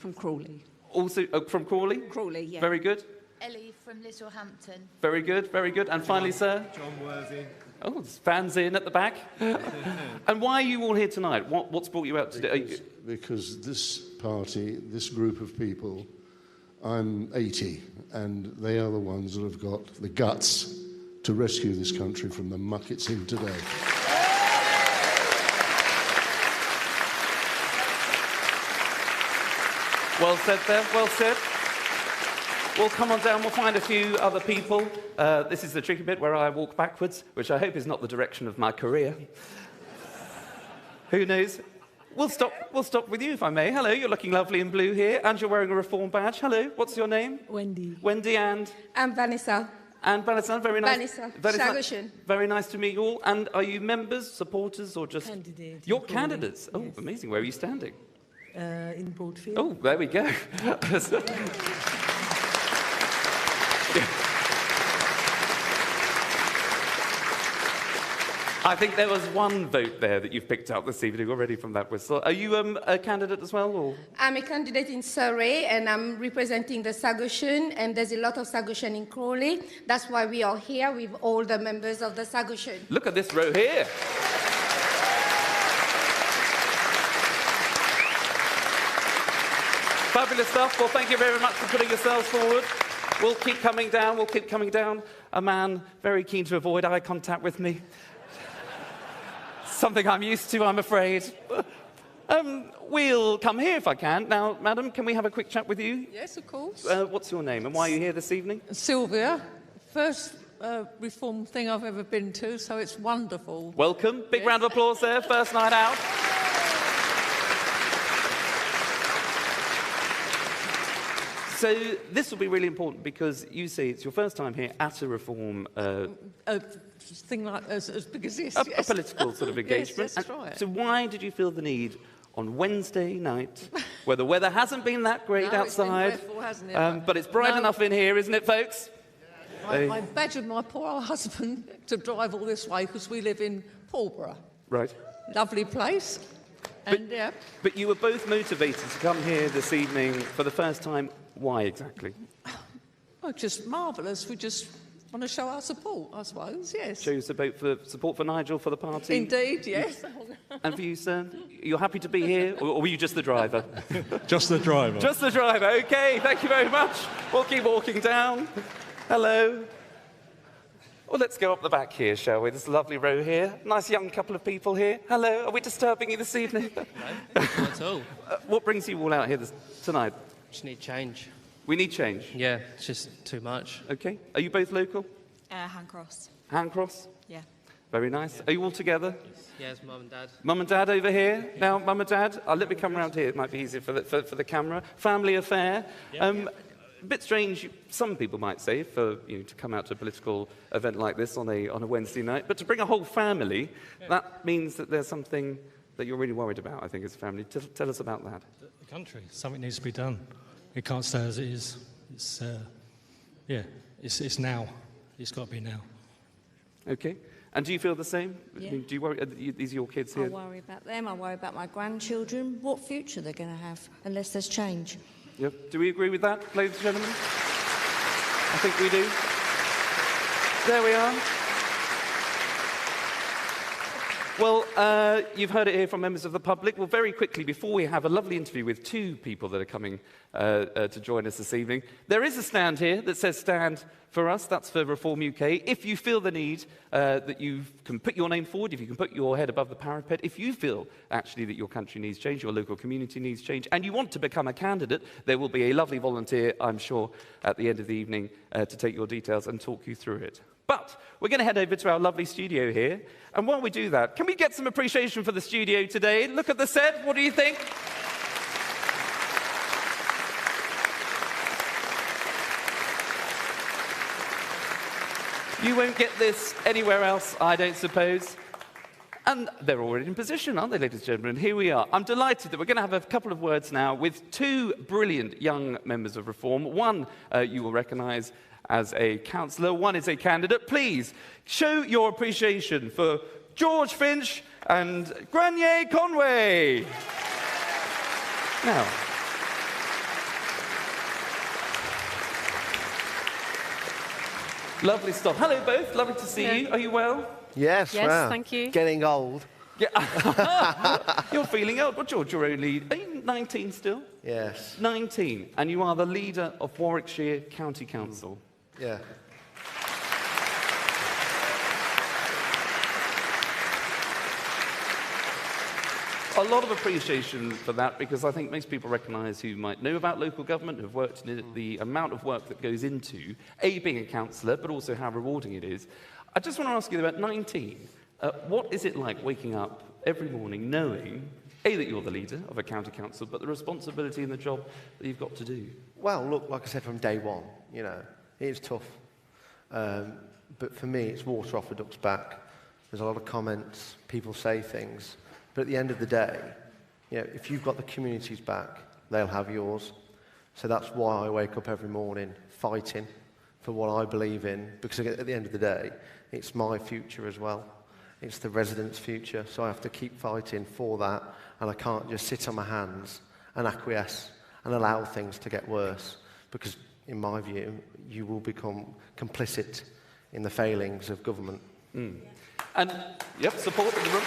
From Crawley. Also from Crawley? Crawley, yeah. Very good. Ellie from Littlehampton. Very good, very good. And finally, sir? John Worthing. Oh, there's fans in at the back. And why are you all here tonight? What's brought you out today? Because this party, this group of people, I'm 80, and they are the ones that have got the guts to rescue this country from the muck it's in today. Well said there, well said. Well, come on down, we'll find a few other people. This is the tricky bit where I walk backwards, which I hope is not the direction of my career. Who knows? We'll stop with you, if I may. Hello, you're looking lovely in blue here, and you're wearing a Reform badge. Hello, what's your name? Wendy. Wendy and? And Vanessa. And Vanessa, very nice. Vanessa, Sagushan. Very nice to meet you all. And are you members, supporters, or just... Candidates. You're candidates? Oh, yes. Amazing. Where are you standing? In Broadfield. Oh, there we go. I think there was one vote there that you've picked up this evening already from that whistle. Are you a candidate as well? Or? I'm a candidate in Surrey, and I'm representing the Sagushan, and there's a lot of Sagushan in Crawley. That's why we are here with all the members of the Sagushan. Look at this row here. Fabulous stuff. Well, thank you very much for putting yourselves forward. We'll keep coming down. We'll keep coming down. A man very keen to avoid eye contact with me. Something I'm used to, I'm afraid. We'll come here if I can. Now, madam, can we have a quick chat with you? Yes, of course. What's your name and why are you here this evening? Sylvia. First Reform thing I've ever been to, so it's wonderful. Welcome. Big round of applause there. First night out. So this will be really important because you say it's your first time here at a Reform... a thing like as big as this, a yes. Political sort of engagement. Yes, that's right. So why did you feel the need on Wednesday night, where the weather hasn't been that great outside, it's been dreadful, hasn't it? but it's bright enough in here, isn't it, folks? I badgered my poor husband to drive all this way because we live in Pulborough. Right. Lovely place. And, but you were both motivated to come here this evening for the first time. Why exactly? Oh, just marvellous. We just want to show our support, I suppose, yes. Show your support for Nigel, for the party? Indeed, yes. And for you, sir? You're happy to be here, or were you just the driver? Just the driver. Just the driver, OK. Thank you very much. We'll keep walking down. Hello. Well, let's go up the back here, shall we? There's a lovely row here. Nice young couple of people here. Hello. Are we disturbing you this evening? No, not at all. What brings you all out here tonight? Just need change. We need change? Yeah, it's just too much. OK. Are you both local? Handcross. Handcross? Yeah. Very nice. Yeah. Are you all together? Yes, Mum and Dad. Mum and Dad over here? Now, Mum and Dad, let me come round here. It might be easier for the camera. Family affair. A bit strange, some people might say, for to come out to a political event like this on a Wednesday night, but to bring a whole family, that means that there's something that you're really worried about, I think, as a family. Tell us about that. The country, something needs to be done. It can't stay as it is. It's now. It's got to be now. Okay. And do you feel the same? Yeah. I mean, do you worry? These are your kids here? I worry about them. I worry about my grandchildren. What future they're going to have unless there's change. Yep. Do we agree with that, ladies and gentlemen? I think we do. There we are. Well, you've heard it here from members of the public. Well, very quickly, before we have a lovely interview with two people that are coming to join us this evening, there is a stand here that says Stand for Us. That's for Reform UK. If you feel the need that you can put your name forward, if you can put your head above the parapet, if you feel actually that your country needs change, your local community needs change, and you want to become a candidate, there will be a lovely volunteer, I'm sure, at the end of the evening to take your details and talk you through it. But we're going to head over to our lovely studio here. And while we do that, can we get some appreciation for the studio today? Look at the set. What do you think? You won't get this anywhere else, I don't suppose. And they're already in position, aren't they, ladies and gentlemen? Here we are. I'm delighted that we're going to have a couple of words now with two brilliant young members of Reform. One you will recognise as a councillor, one is a candidate. Please show your appreciation for George Finch and Granier Conway. Now, Lovely stuff. Hello, both. Lovely to see you. Are you well? Yes, Yes, wow. thank you. Getting old. Yeah. You're feeling old. Well, George, you're only 19 still? Yes. 19. And you are the leader of Warwickshire County Council. Yeah. A lot of appreciation for that, because I think most people recognise who might know about local government, who have worked in it, the amount of work that goes into, being a councillor, but also how rewarding it is. I just want to ask you about 19. What is it like waking up every morning knowing, that you're the leader of a county council, but the responsibility and the job that you've got to do? Well, look, like I said from day one, you know, it is tough. But for me, it's water off a duck's back. There's a lot of comments, people say things. But at the end of the day, you know, if you've got the community's back, they'll have yours. So that's why I wake up every morning fighting for what I believe in, because at the end of the day, it's my future as well. It's the residents' future, so I have to keep fighting for that, and I can't just sit on my hands and acquiesce and allow things to get worse, because in my view, you will become complicit in the failings of government. Mm. And, yep, support in the room.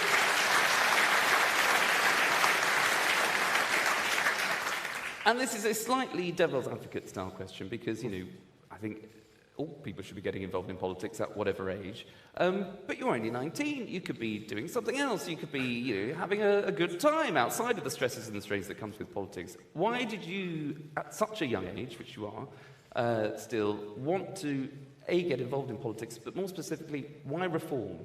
And this is a slightly devil's advocate style question, because, you know, I think all people should be getting involved in politics at whatever age. But you're only 19. You could be doing something else. You could be, you know, having a good time outside of the stresses and the strains that comes with politics. Why did you, at such a young age, which you are, still want to, get involved in politics, but more specifically, why reform?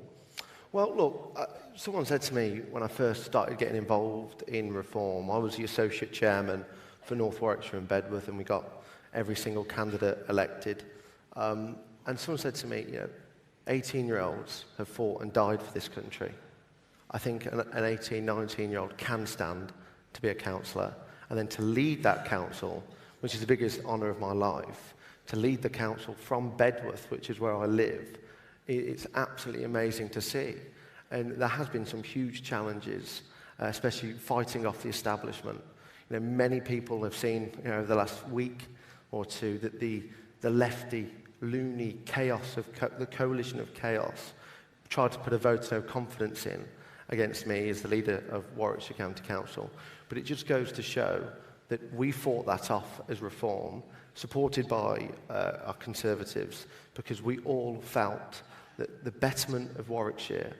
Well, look, someone said to me when I first started getting involved in reform, I was the associate chairman for North Warwickshire and Bedworth, and we got every single candidate elected. And someone said to me, you know, 18-year-olds have fought and died for this country. I think an 18, 19-year-old can stand to be a councillor, and then to lead that council, which is the biggest honour of my life, to lead the council from Bedworth, which is where I live, it's absolutely amazing to see. And there has been some huge challenges, especially fighting off the establishment. You know, many people have seen, you know, over the last week or two that the lefty, loony chaos of the coalition of chaos tried to put a vote of no confidence in against me as the leader of Warwickshire County Council. But it just goes to show that we fought that off as reform, supported by our Conservatives, because we all felt that the betterment of Warwickshire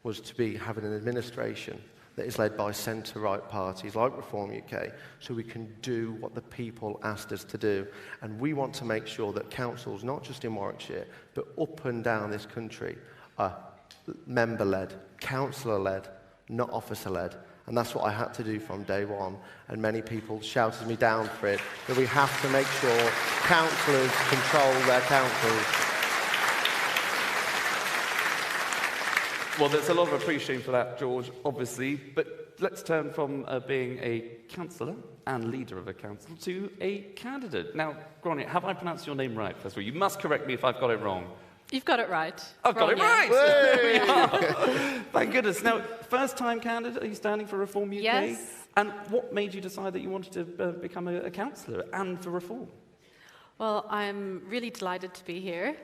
was to be having an administration that is led by centre-right parties like Reform UK, so we can do what the people asked us to do. And we want to make sure that councils, not just in Warwickshire, but up and down this country, are member-led, councillor-led, not officer-led. And that's what I had to do from day one. And many people shouted me down for it, that we have to make sure councillors control their councils. Well, there's a lot of appreciation for that, George, obviously, but let's turn from being a councillor and leader of a council to a candidate. Now, Grania, have I pronounced your name right, first of all? You must correct me if I've got it wrong. You've got it right. I've got it right! There we are. Thank goodness. Now, first-time candidate, are you standing for Reform UK? Yes. And what made you decide that you wanted to become a councillor and for Reform? Well, I'm really delighted to be here.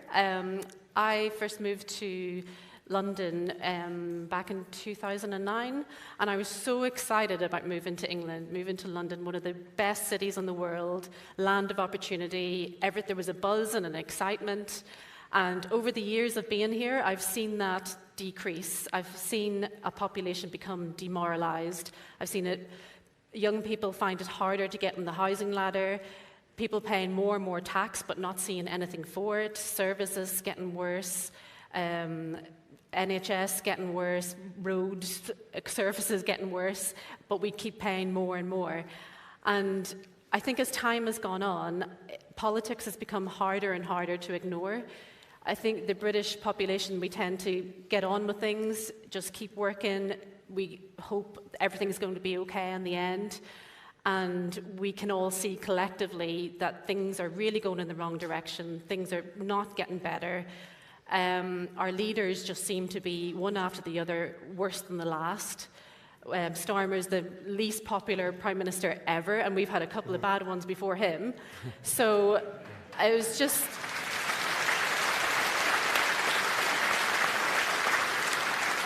I first moved to London back in 2009, and I was so excited about moving to England, moving to London, one of the best cities in the world, land of opportunity. There was a buzz and an excitement, and over the years of being here, I've seen that decrease. I've seen a population become demoralised. I've seen young people find it harder to get on the housing ladder, people paying more and more tax but not seeing anything for it, services getting worse, NHS getting worse, road services getting worse, but we keep paying more and more. And I think as time has gone on, politics has become harder and harder to ignore. I think the British population, we tend to get on with things, just keep working. We hope everything's going to be okay in the end. And we can all see collectively that things are really going in the wrong direction. Things are not getting better. Our leaders just seem to be, one after the other, worse than the last. Starmer's the least popular Prime Minister ever, and we've had a couple of bad ones before him. So it was just...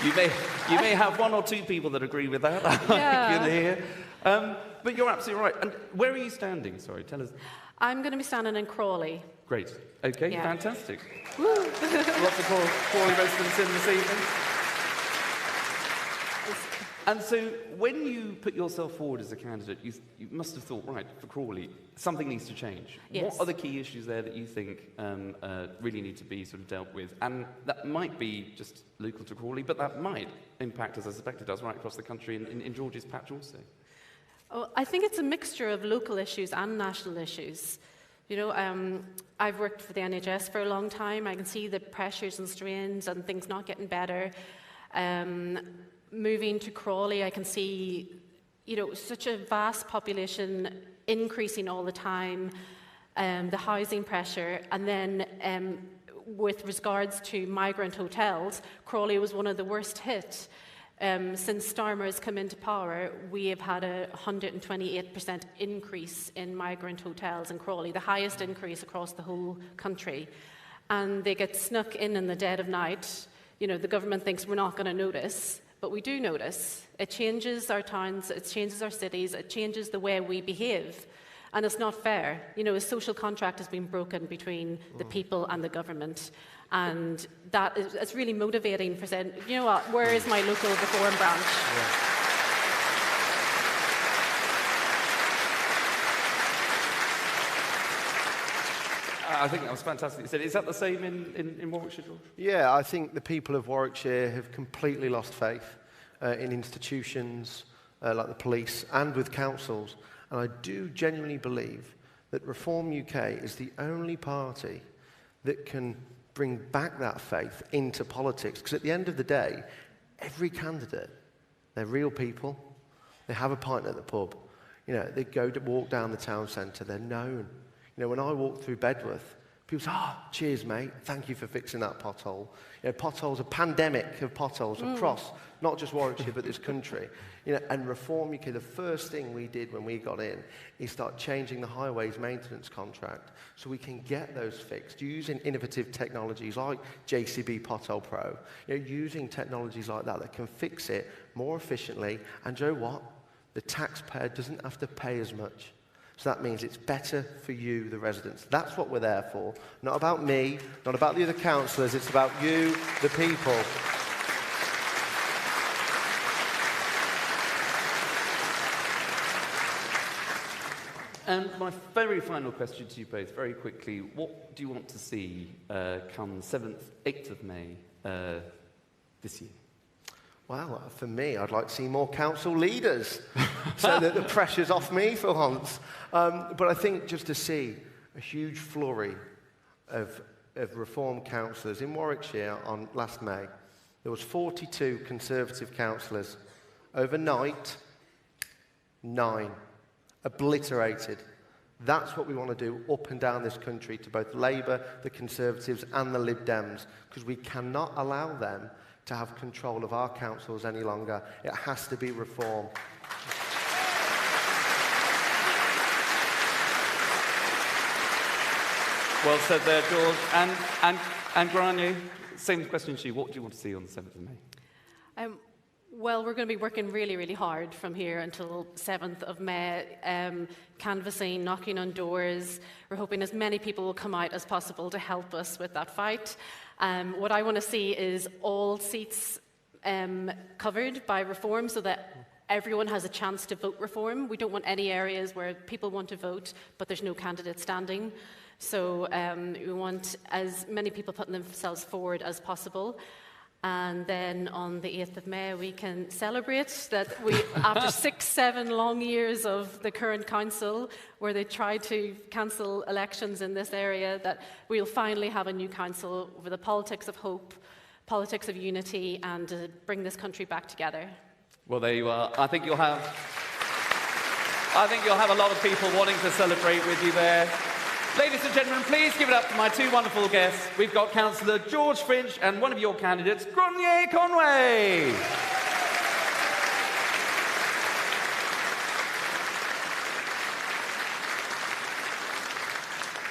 You may have one or two people that agree with that. Yeah. I can hear. But you're absolutely right. And where are you standing? Sorry, tell us. I'm going to be standing in Crawley. Great. Okay, Yeah. fantastic. Lots of Crawley residents in this evening. And so when you put yourself forward as a candidate, you must have thought, right, for Crawley, something needs to change. Yes. What are the key issues there that you think really need to be sort of dealt with? And that might be just local to Crawley, but that might impact, as I suspect it does, right across the country in George's patch also. Oh, I think it's a mixture of local issues and national issues. You know, I've worked for the NHS for a long time. I can see the pressures and strains and things not getting better. Moving to Crawley, I can see, you know, such a vast population increasing all the time, the housing pressure, and then with regards to migrant hotels, Crawley was one of the worst hit. Since Starmer has come into power, we have had a 128% increase in migrant hotels in Crawley, the highest increase across the whole country. And they get snuck in the dead of night. You know, the government thinks we're not going to notice, but we do notice. It changes our towns, it changes our cities, it changes the way we behave. And it's not fair. You know, a social contract has been broken between the people and the government. And that is, it's really motivating for saying, you know what, where is my local reform branch? Yeah. I think that was fantastic. You said, is that the same in Warwickshire, George? Yeah, I think the people of Warwickshire have completely lost faith in institutions like the police and with councils. And I do genuinely believe that Reform UK is the only party that can bring back that faith into politics. Because at the end of the day, every candidate, they're real people. They have a pint at the pub. You know, they go to walk down the town centre. They're known. You know, when I walk through Bedworth, people say, "Oh, cheers, mate. Thank you for fixing that pothole." You know, potholes, a pandemic of potholes across not just Warwickshire but this country. You know, and Reform UK, the first thing we did when we got in is start changing the highways maintenance contract so we can get those fixed using innovative technologies like JCB Pothole Pro. You know, using technologies like that can fix it more efficiently. And you know what? The taxpayer doesn't have to pay as much. So that means it's better for you, the residents. That's what we're there for. Not about me, not about the other councillors. It's about you, the people. And my very final question to you both, very quickly, what do you want to see come 7th, 8th of May this year? Well, for me, I'd like to see more council leaders so that the pressure's off me for once. But I think just to see a huge flurry of Reform councillors in Warwickshire on last May. There was 42 Conservative councillors. Overnight, 9. Obliterated. That's what we want to do up and down this country to both Labour, the Conservatives and the Lib Dems, because we cannot allow them to have control of our councils any longer. It has to be Reform. Well said there, George. And Grania, same question to you. What do you want to see on the 7th of May? Well, we're going to be working really, really hard from here until 7th of May, canvassing, knocking on doors. We're hoping as many people will come out as possible to help us with that fight. What I want to see is all seats covered by Reform so that everyone has a chance to vote Reform. We don't want any areas where people want to vote, but there's no candidate standing. So we want as many people putting themselves forward as possible. And then on the 8th of May, we can celebrate that we, after 6-7 long years of the current council, where they tried to cancel elections in this area, that we'll finally have a new council with the politics of hope, politics of unity, and to bring this country back together. Well, there you are. I think you'll have a lot of people wanting to celebrate with you there. Ladies and gentlemen, please give it up to my two wonderful guests. We've got Councillor George Finch and one of your candidates, Grania Conway.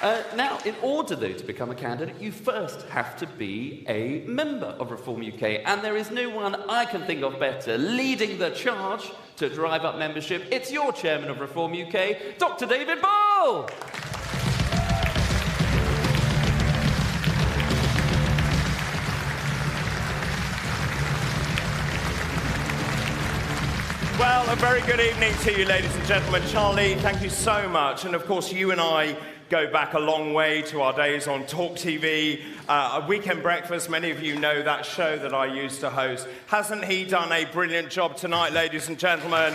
Now, in order, though, to become a candidate, you first have to be a member of Reform UK, and there is no one I can think of better leading the charge to drive up membership. It's your chairman of Reform UK, Dr. David Ball. Well, a very good evening to you, ladies and gentlemen. Charlie, thank you so much. And of course, you and I go back a long way to our days on Talk TV. Weekend Breakfast, many of you know that show that I used to host. Hasn't he done a brilliant job tonight, ladies and gentlemen?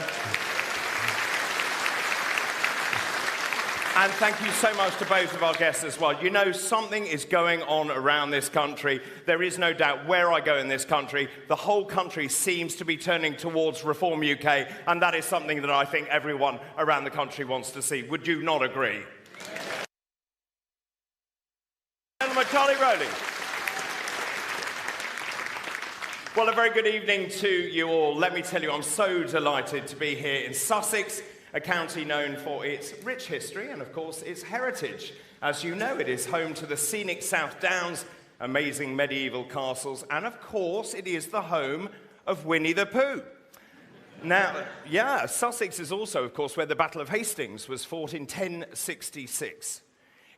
And thank you so much to both of our guests as well. You know, something is going on around this country. There is no doubt where I go in this country, the whole country seems to be turning towards Reform UK, and that is something that I think everyone around the country wants to see. Would you not agree? Gentlemen, Charlie Rowley. Well, a very good evening to you all. Let me tell you, I'm so delighted to be here in Sussex, a county known for its rich history and, of course, its heritage. As you know, it is home to the scenic South Downs, amazing medieval castles, and, of course, it is the home of Winnie the Pooh. Now, yeah, Sussex is also, of course, where the Battle of Hastings was fought in 1066.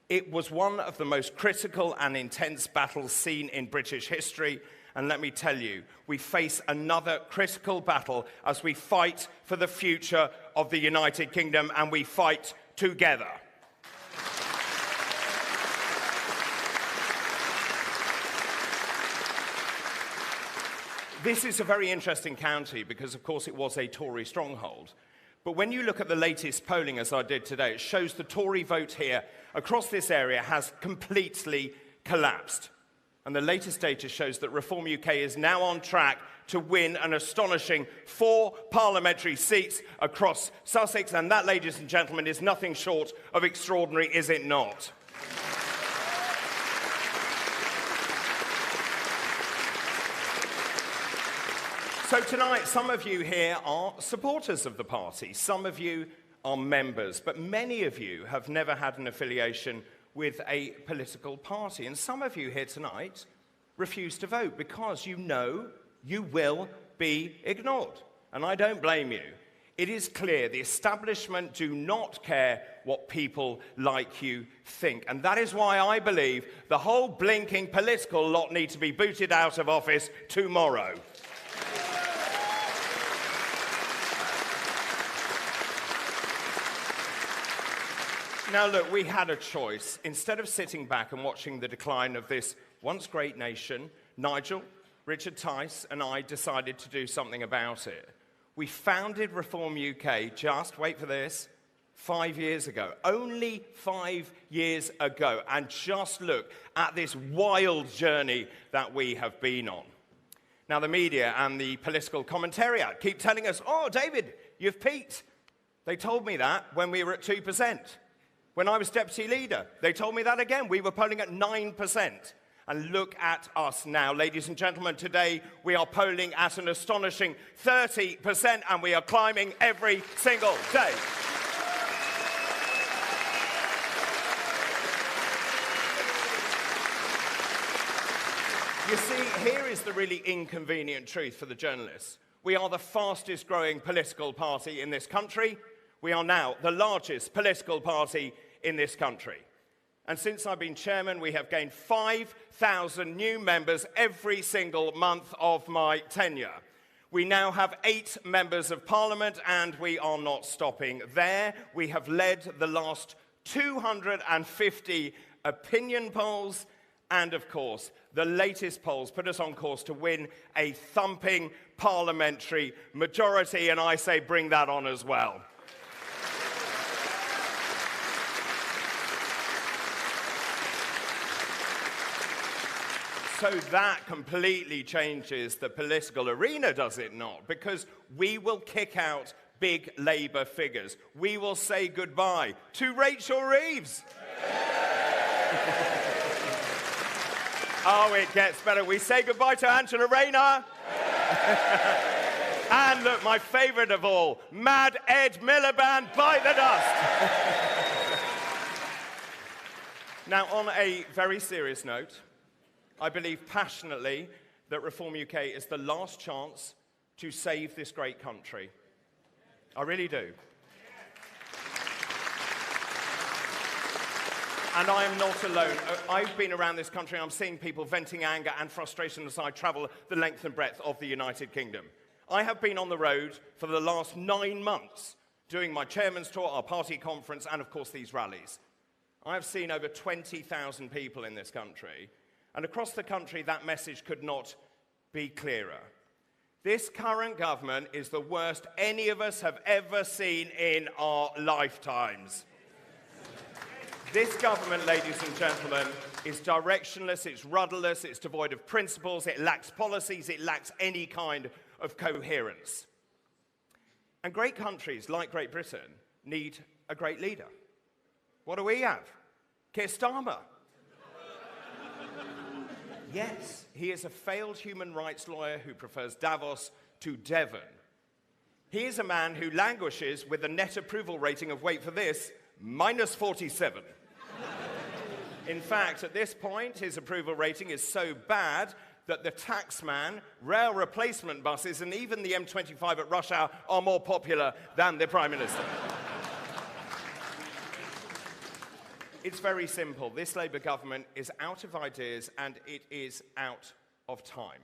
It was one of the most critical and intense battles seen in British history. And let me tell you, we face another critical battle as we fight for the future of the United Kingdom, and we fight together. This is a very interesting county because, of course, it was a Tory stronghold. But when you look at the latest polling, as I did today, it shows the Tory vote here across this area has completely collapsed. And the latest data shows that Reform UK is now on track to win an astonishing 4 parliamentary seats across Sussex. And that, ladies and gentlemen, is nothing short of extraordinary, is it not? So tonight, some of you here are supporters of the party. Some of you are members. But many of you have never had an affiliation with a political party. And some of you here tonight refuse to vote because you know you will be ignored. And I don't blame you. It is clear the establishment do not care what people like you think. And that is why I believe the whole blinking political lot need to be booted out of office tomorrow. Now, look, we had a choice. Instead of sitting back and watching the decline of this once great nation, Nigel, Richard Tice, and I decided to do something about it. We founded Reform UK just, wait for this, 5 years ago. Only 5 years ago. And just look at this wild journey that we have been on. Now, the media and the political commentariat keep telling us, oh, David, you've peaked. They told me that when we were at 2%. When I was deputy leader, they told me that again. We were polling at 9%. And look at us now, ladies and gentlemen. Today, we are polling at an astonishing 30%, and we are climbing every single day. You see, here is the really inconvenient truth for the journalists. We are the fastest growing political party in this country. We are now the largest political party in this country. And since I've been chairman, we have gained 5,000 new members every single month of my tenure. We now have 8 members of parliament, and we are not stopping there. We have led the last 250 opinion polls, and of course, the latest polls put us on course to win a thumping parliamentary majority, and I say bring that on as well. So that completely changes the political arena, does it not? Because we will kick out big Labour figures. We will say goodbye to Rachel Reeves. Oh, it gets better. We say goodbye to Angela Rayner. And look, my favourite of all, Mad Ed Miliband, bite the dust. Now, on a very serious note, I believe passionately that Reform UK is the last chance to save this great country. I really do. And I am not alone. I've been around this country and I'm seeing people venting anger and frustration as I travel the length and breadth of the United Kingdom. I have been on the road for the last 9 months doing my chairman's tour, our party conference, and of course these rallies. I have seen over 20,000 people in this country, and across the country that message could not be clearer. This current government is the worst any of us have ever seen in our lifetimes. This government, ladies and gentlemen, is directionless, it's rudderless, it's devoid of principles, it lacks policies, it lacks any kind of coherence. And great countries like Great Britain need a great leader. What do we have? Keir Starmer. Yes, he is a failed human rights lawyer who prefers Davos to Devon. He is a man who languishes with a net approval rating of, wait for this, -47. In fact, at this point, his approval rating is so bad that the taxman, rail replacement buses, and even the M25 at rush hour are more popular than the Prime Minister. It's very simple. This Labour government is out of ideas and it is out of time.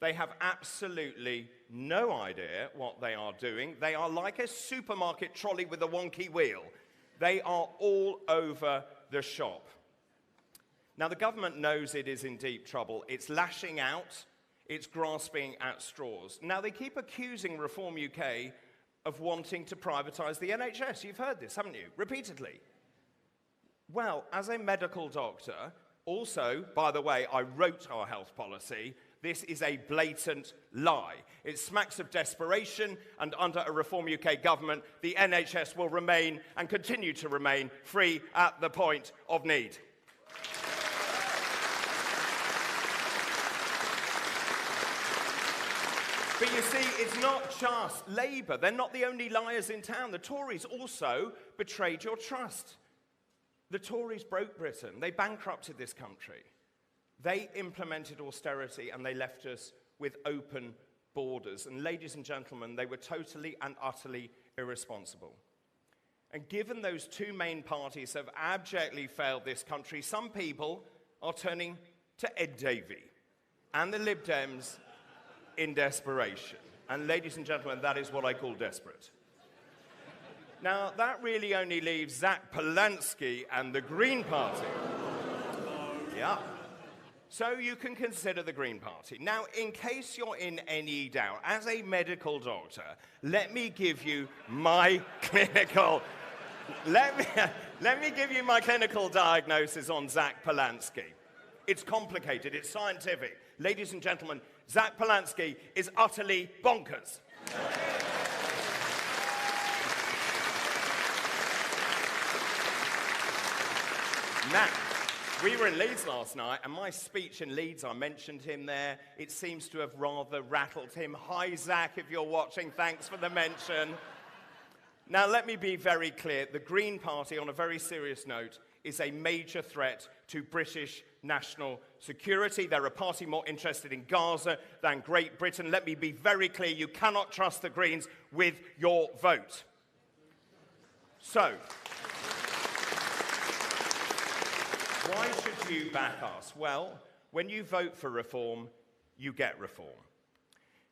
They have absolutely no idea what they are doing. They are like a supermarket trolley with a wonky wheel. They are all over the shop. Now, the government knows it is in deep trouble. It's lashing out. It's grasping at straws. Now, they keep accusing Reform UK of wanting to privatise the NHS. You've heard this, haven't you? Repeatedly. Well, as a medical doctor, also, by the way, I wrote our health policy. This is a blatant lie. It smacks of desperation, and under a Reform UK government, the NHS will remain and continue to remain free at the point of need. But you see, it's not just Labour. They're not the only liars in town. The Tories also betrayed your trust. The Tories broke Britain. They bankrupted this country. They implemented austerity and they left us with open borders. And ladies and gentlemen, they were totally and utterly irresponsible. And given those two main parties have abjectly failed this country, some people are turning to Ed Davey and the Lib Dems in desperation. And ladies and gentlemen, that is what I call desperate. Now, that really only leaves Zach Polanski and the Green Party. Yeah. So you can consider the Green Party. Now, in case you're in any doubt, as a medical doctor, let me give you my clinical... Let me give you my clinical diagnosis on Zach Polanski. It's complicated, it's scientific. Ladies and gentlemen, Zach Polanski is utterly bonkers. Now, we were in Leeds last night, and my speech in Leeds, I mentioned him there. It seems to have rather rattled him. Hi, Zach, if you're watching, thanks for the mention. Now, let me be very clear. The Green Party, on a very serious note, is a major threat to British national security. They're a party more interested in Gaza than Great Britain. Let me be very clear. You cannot trust the Greens with your vote. So... why should you back us? Well, when you vote for reform, you get reform.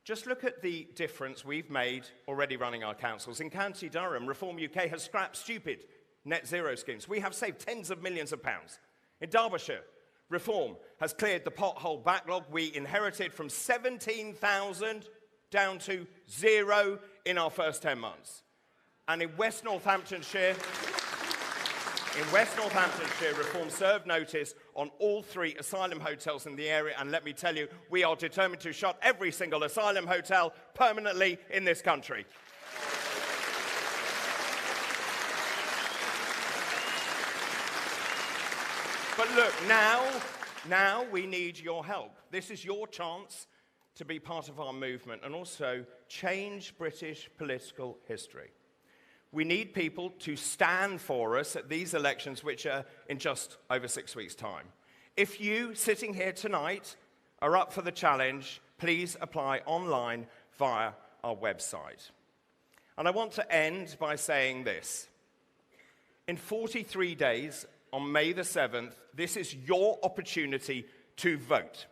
Just look at the difference we've made already running our councils. In County Durham, Reform UK has scrapped stupid net zero schemes. We have saved tens of millions of pounds. In Derbyshire, Reform has cleared the pothole backlog we inherited from 17,000 down to 0 in our first 10 months. And in West Northamptonshire, Reform served notice on all 3 asylum hotels in the area, and let me tell you, we are determined to shut every single asylum hotel permanently in this country. But look, now we need your help. This is your chance to be part of our movement and also change British political history. We need people to stand for us at these elections, which are in just over 6 weeks' time. If you, sitting here tonight, are up for the challenge, please apply online via our website. And I want to end by saying this. In 43 days, on May the 7th, this is your opportunity to vote.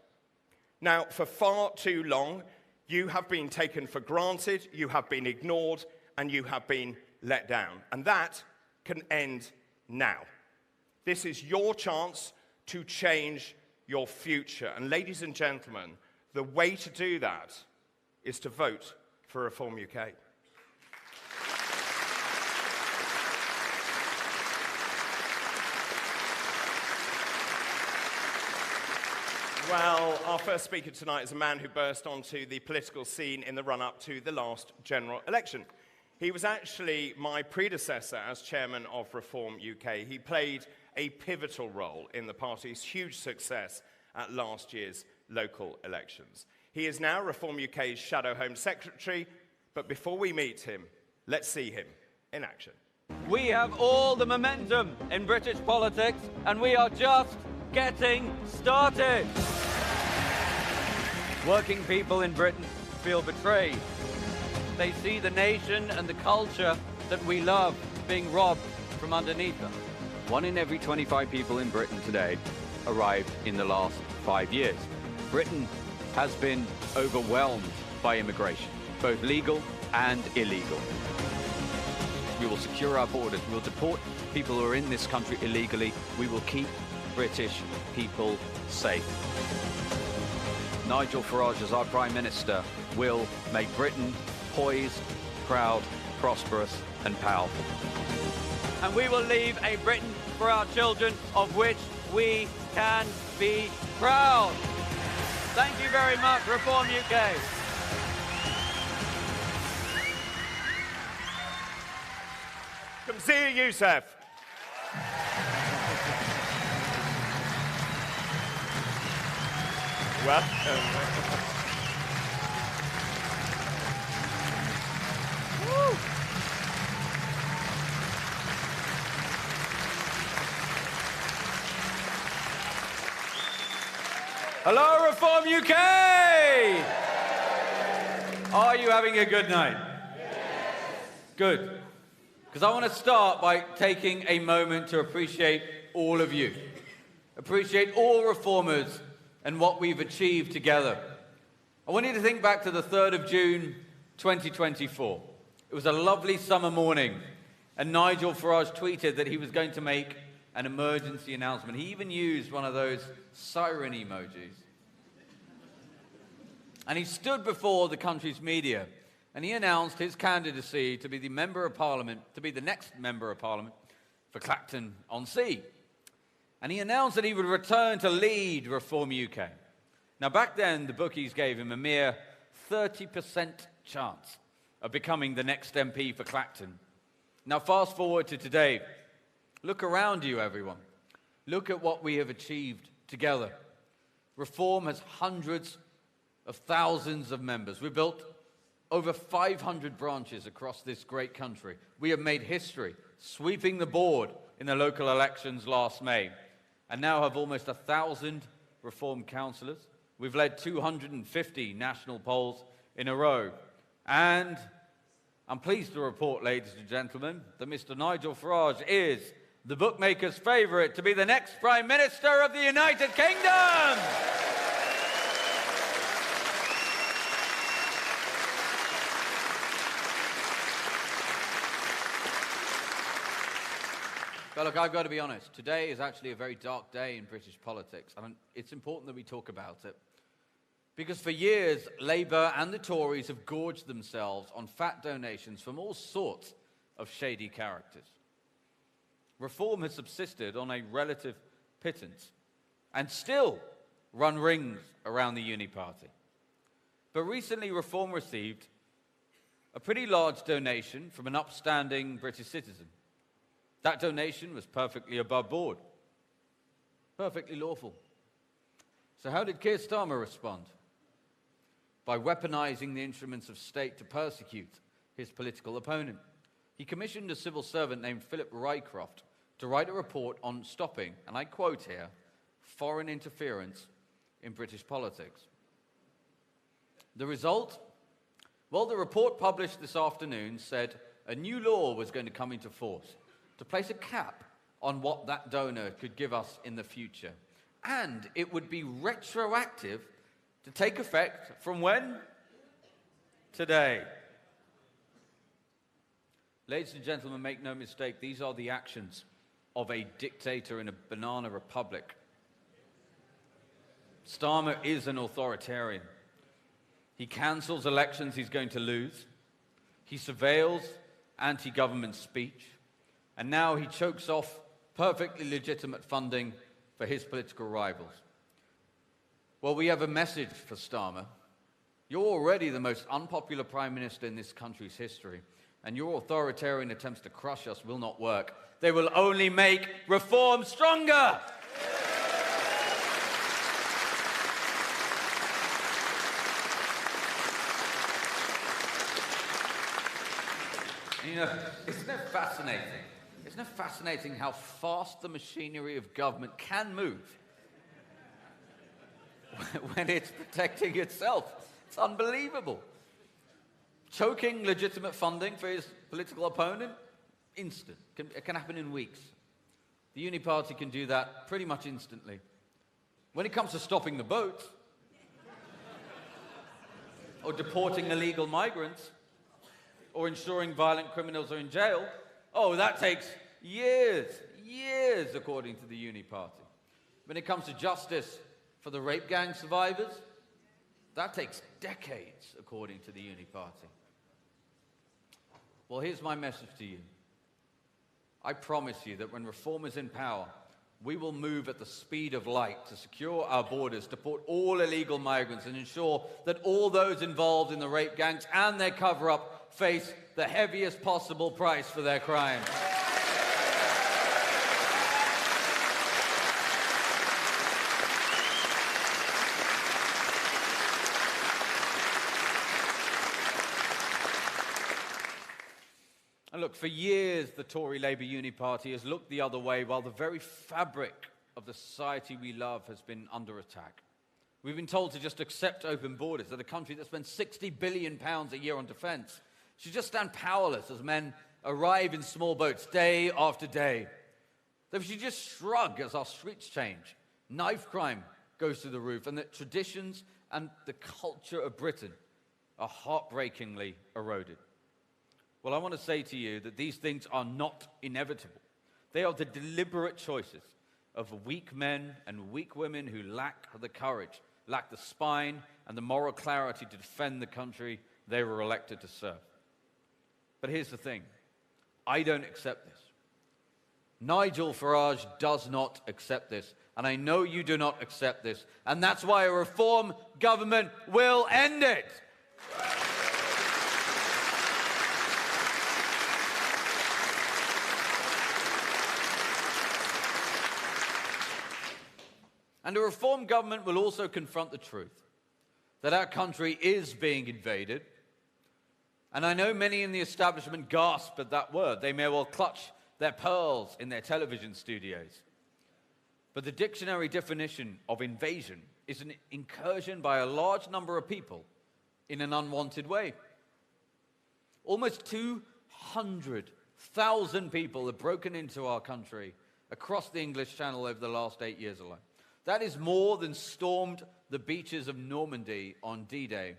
Now, for far too long, you have been taken for granted, you have been ignored, and you have been let down. And that can end now. This is your chance to change your future. And ladies and gentlemen, the way to do that is to vote for Reform UK. Well, our first speaker tonight is a man who burst onto the political scene in the run-up to the last general election. He was actually my predecessor as chairman of Reform UK. He played a pivotal role in the party's huge success at last year's local elections. He is now Reform UK's Shadow Home Secretary, but before we meet him, let's see him in action. We have all the momentum in British politics, and we are just getting started. Working people in Britain feel betrayed. They see the nation and the culture that we love being robbed from underneath them. 1 in every 25 people in Britain today arrived in the last 5 years. Britain has been overwhelmed by immigration, both legal and illegal. We will secure our borders. We will deport people who are in this country illegally. We will keep British people safe. Nigel Farage, as our Prime Minister, will make Britain poised, proud, prosperous and powerful. And we will leave a Britain for our children of which we can be proud. Thank you very much, Reform UK. Kamzir Youssef. Welcome. Woo. Hello, Reform UK! Are you having a good night? Yes. Good. Because I want to start by taking a moment to appreciate all of you. Appreciate all reformers and what we've achieved together. I want you to think back to the 3rd of June, 2024. It was a lovely summer morning, and Nigel Farage tweeted that he was going to make an emergency announcement. He even used one of those siren emojis. And he stood before the country's media, and he announced his candidacy to be the Member of Parliament, to be the next Member of Parliament for Clacton-on-Sea. And he announced that he would return to lead Reform UK. Now, back then, the bookies gave him a mere 30% chance of becoming the next MP for Clacton. Now, fast forward to today. Look around you, everyone. Look at what we have achieved together. Reform has hundreds of thousands of members. We built over 500 branches across this great country. We have made history, sweeping the board in the local elections last May, and now have almost 1,000 Reform councillors. We've led 250 national polls in a row. And I'm pleased to report, ladies and gentlemen, that Mr. Nigel Farage is the bookmaker's favourite to be the next Prime Minister of the United Kingdom! But look, I've got to be honest, today is actually a very dark day in British politics, and it's important that we talk about it. Because for years, Labour and the Tories have gorged themselves on fat donations from all sorts of shady characters. Reform has subsisted on a relative pittance and still run rings around the uni party. But recently, Reform received a pretty large donation from an upstanding British citizen. That donation was perfectly above board, perfectly lawful. So how did Keir Starmer respond? By weaponizing the instruments of state to persecute his political opponent. he commissioned a civil servant named Philip Rycroft to write a report on stopping, and I quote here, foreign interference in British politics. The result? Well, the report published this afternoon said a new law was going to come into force to place a cap on what that donor could give us in the future. And it would be retroactive to take effect from when? Today. Ladies and gentlemen, make no mistake, these are the actions of a dictator in a banana republic. Starmer is an authoritarian. He cancels elections he's going to lose. He surveils anti-government speech. And now he chokes off perfectly legitimate funding for his political rivals. Well, we have a message for Starmer. You're already the most unpopular prime minister in this country's history, and your authoritarian attempts to crush us will not work. They will only make reform stronger. You know, isn't it fascinating? Isn't it fascinating how fast the machinery of government can move when it's protecting itself? It's unbelievable. Choking legitimate funding for his political opponent, instant. It can happen in weeks. The Uni Party can do that pretty much instantly. When it comes to stopping the boats, or deporting illegal migrants, or ensuring violent criminals are in jail, oh, that takes years, according to the Uni Party. When it comes to justice for the rape gang survivors, that takes decades, according to the Uni Party. Well, here's my message to you. I promise you that when Reform is in power, we will move at the speed of light to secure our borders, deport all illegal migrants, and ensure that all those involved in the rape gangs and their cover-up face the heaviest possible price for their crimes. And look, for years the Tory Labour Uni Party has looked the other way while the very fabric of the society we love has been under attack. We've been told to just accept open borders, that a country that spends £60 billion a year on defence should just stand powerless as men arrive in small boats day after day. That we should just shrug as our streets change, knife crime goes through the roof, and that traditions and the culture of Britain are heartbreakingly eroded. Well, I want to say to you that these things are not inevitable. They are the deliberate choices of weak men and weak women who lack the courage, lack the spine and the moral clarity to defend the country they were elected to serve. But here's the thing. I don't accept this. Nigel Farage does not accept this. And I know you do not accept this. And that's why a Reform government will end it. And a Reform government will also confront the truth that our country is being invaded. And I know many in the establishment gasp at that word. They may well clutch their pearls in their television studios. But the dictionary definition of invasion is an incursion by a large number of people in an unwanted way. Almost 200,000 people have broken into our country across the English Channel over the last 8 years alone. That is more than stormed the beaches of Normandy on D-Day.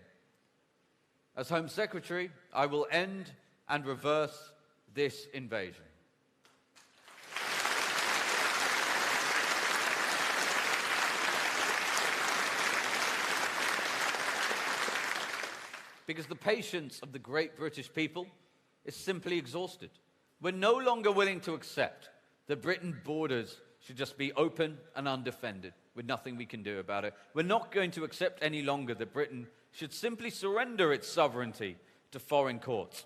As Home Secretary, I will end and reverse this invasion. Because the patience of the great British people is simply exhausted. We're no longer willing to accept that Britain's borders should just be open and undefended with nothing we can do about it. We're not going to accept any longer that Britain should simply surrender its sovereignty to foreign courts.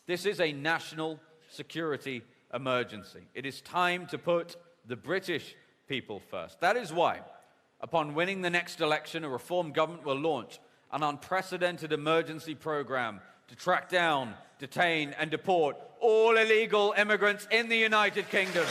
This is a national security emergency. It is time to put the British people first. That is why, upon winning the next election, a Reform government will launch an unprecedented emergency program to track down, detain and deport all illegal immigrants in the United Kingdom.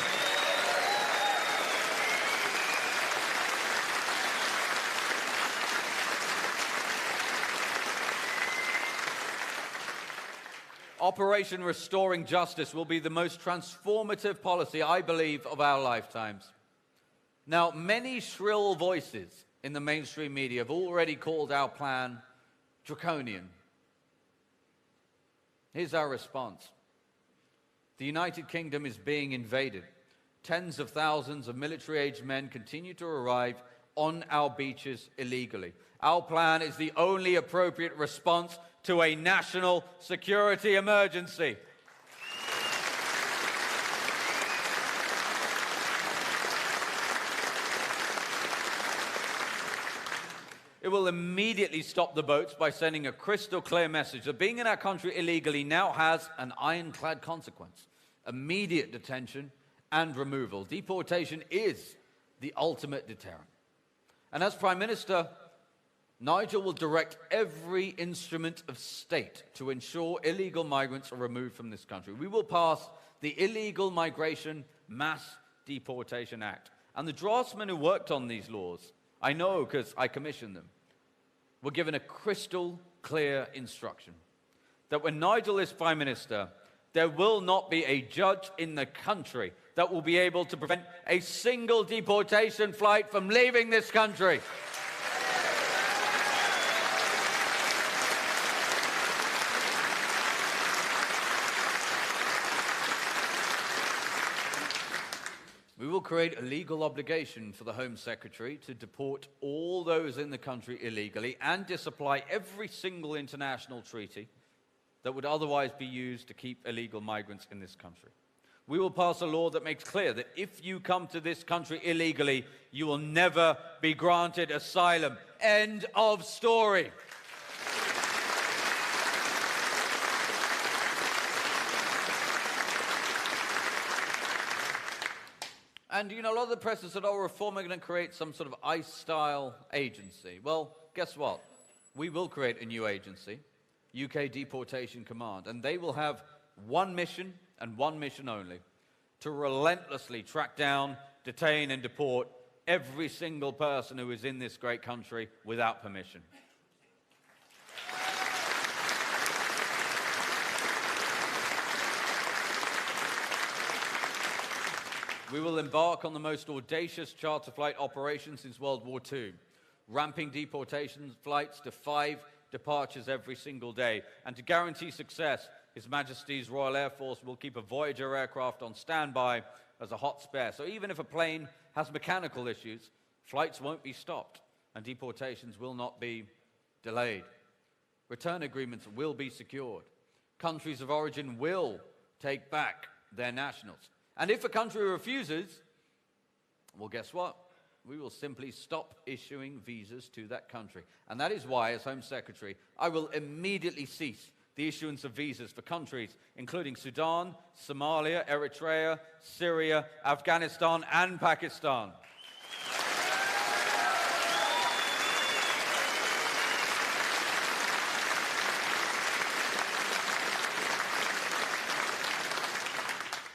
Operation Restoring Justice will be the most transformative policy, I believe, of our lifetimes. Now, many shrill voices in the mainstream media have already called our plan draconian. Here's our response. The United Kingdom is being invaded. Tens of thousands of military-aged men continue to arrive on our beaches illegally. Our plan is the only appropriate response to a national security emergency. It will immediately stop the boats by sending a crystal clear message that being in our country illegally now has an ironclad consequence: immediate detention and removal. Deportation is the ultimate deterrent. And as Prime Minister, Nigel will direct every instrument of state to ensure illegal migrants are removed from this country. We will pass the Illegal Migration Mass Deportation Act. And the draftsmen who worked on these laws, I know because I commissioned them, were given a crystal clear instruction that when Nigel is Prime Minister, there will not be a judge in the country that will be able to prevent a single deportation flight from leaving this country. We will create a legal obligation for the Home Secretary to deport all those in the country illegally and disapply every single international treaty that would otherwise be used to keep illegal migrants in this country. We will pass a law that makes clear that if you come to this country illegally, you will never be granted asylum. End of story. And, you know, a lot of the press has said, oh, Reform are going to create some sort of ICE-style agency. Well, guess what? We will create a new agency, UK Deportation Command, and they will have one mission and one mission only: to relentlessly track down, detain and deport every single person who is in this great country without permission. We will embark on the most audacious charter flight operation since World War II, ramping deportation flights to 5 departures every single day. And to guarantee success, His Majesty's Royal Air Force will keep a Voyager aircraft on standby as a hot spare. So even if a plane has mechanical issues, flights won't be stopped and deportations will not be delayed. Return agreements will be secured. Countries of origin will take back their nationals. And if a country refuses, well, guess what? We will simply stop issuing visas to that country. And that is why, as Home Secretary, I will immediately cease the issuance of visas for countries including Sudan, Somalia, Eritrea, Syria, Afghanistan, and Pakistan.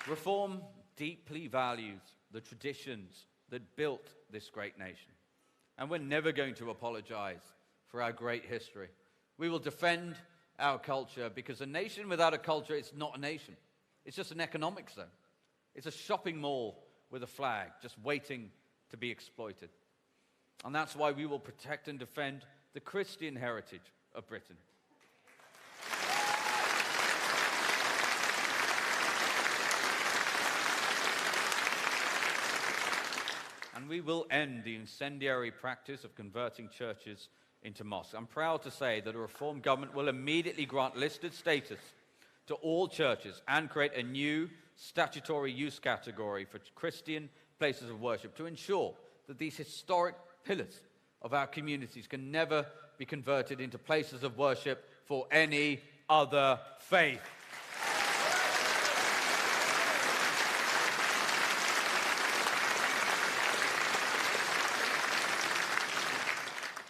Reform deeply values the traditions that built this great nation. And we're never going to apologize for our great history. We will defend our culture, because a nation without a culture is not a nation. It's just an economic zone. It's a shopping mall with a flag just waiting to be exploited. And that's why we will protect and defend the Christian heritage of Britain. And we will end the incendiary practice of converting churches into mosques. I'm proud to say that a Reform government will immediately grant listed status to all churches and create a new statutory use category for Christian places of worship to ensure that these historic pillars of our communities can never be converted into places of worship for any other faith.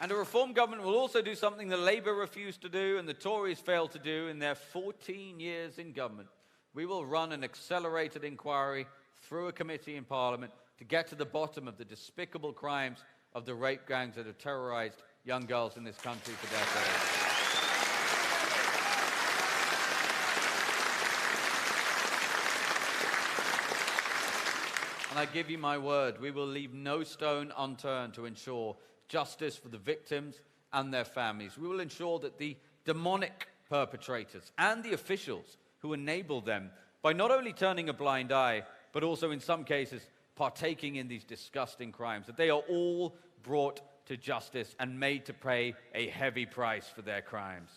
And a Reform government will also do something the Labour refused to do and the Tories failed to do in their 14 years in government. We will run an accelerated inquiry through a committee in Parliament to get to the bottom of the despicable crimes of the rape gangs that have terrorised young girls in this country for decades. And I give you my word, we will leave no stone unturned to ensure justice for the victims and their families. We will ensure that the demonic perpetrators and the officials who enabled them by not only turning a blind eye, but also in some cases partaking in these disgusting crimes, that they are all brought to justice and made to pay a heavy price for their crimes.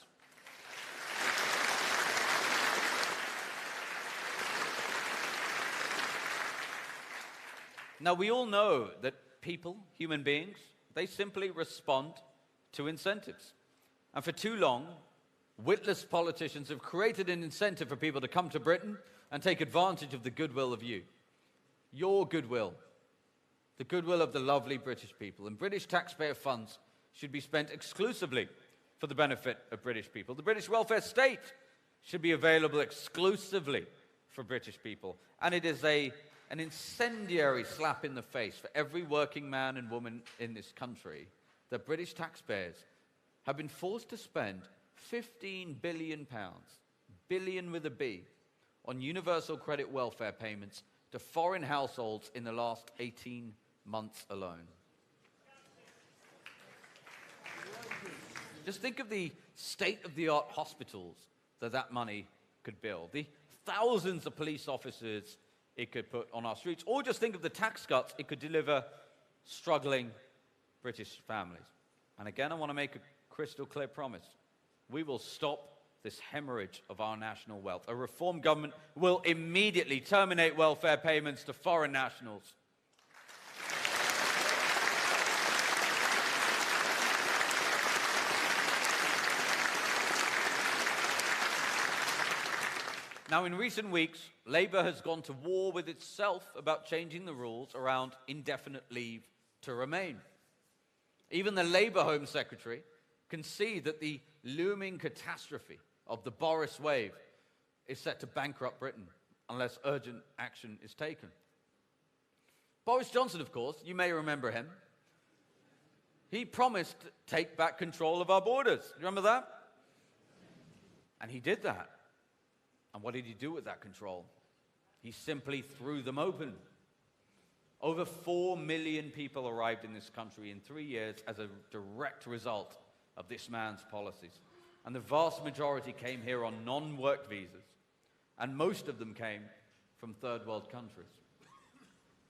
Now, we all know that people, human beings, they simply respond to incentives. And for too long, witless politicians have created an incentive for people to come to Britain and take advantage of the goodwill of you. Your goodwill. The goodwill of the lovely British people. And British taxpayer funds should be spent exclusively for the benefit of British people. The British welfare state should be available exclusively for British people. And it is an incendiary slap in the face for every working man and woman in this country that British taxpayers have been forced to spend £15 billion, billion with a B, on universal credit welfare payments to foreign households in the last 18 months alone. Just think of the state-of-the-art hospitals that money could build, the thousands of police officers it could put on our streets, or just think of the tax cuts it could deliver struggling British families. And again, I want to make a crystal clear promise. We will stop this hemorrhage of our national wealth. A Reform government will immediately terminate welfare payments to foreign nationals. Now, in recent weeks, Labour has gone to war with itself about changing the rules around indefinite leave to remain. Even the Labour Home Secretary can see that the looming catastrophe of the Boris wave is set to bankrupt Britain unless urgent action is taken. Boris Johnson, of course, you may remember him. He promised to take back control of our borders. Do you remember that? And he did that. And what did he do with that control? He simply threw them open. Over 4 million people arrived in this country in 3 years as a direct result of this man's policies. And the vast majority came here on non-work visas. And most of them came from third world countries.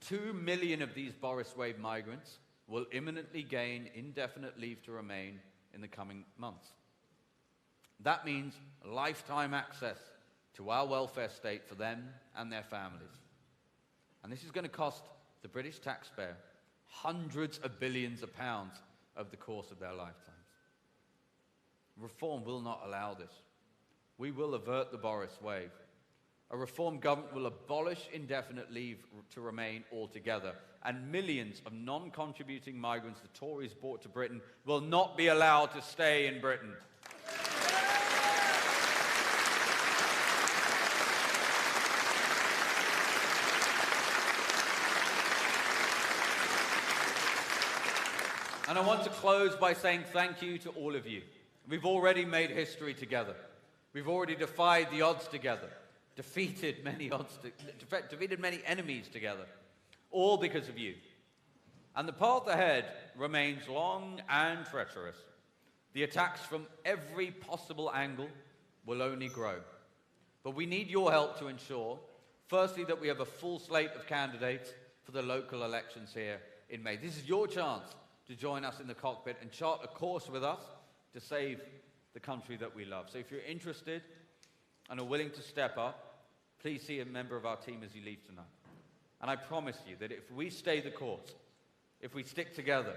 2 million of these Boris wave migrants will imminently gain indefinite leave to remain in the coming months. That means lifetime access to our welfare state for them and their families. And this is going to cost the British taxpayer hundreds of billions of pounds over the course of their lifetimes. Reform will not allow this. We will avert the Boris wave. A Reform government will abolish indefinite leave to remain altogether, and millions of non-contributing migrants the Tories brought to Britain will not be allowed to stay in Britain. And I want to close by saying thank you to all of you. We've already made history together. We've already defied the odds together, defeated many enemies together, all because of you. And the path ahead remains long and treacherous. The attacks from every possible angle will only grow. But we need your help to ensure, firstly, that we have a full slate of candidates for the local elections here in May. This is your chance to join us in the cockpit and chart a course with us to save the country that we love. So if you're interested and are willing to step up, please see a member of our team as you leave tonight. And I promise you that if we stay the course, if we stick together,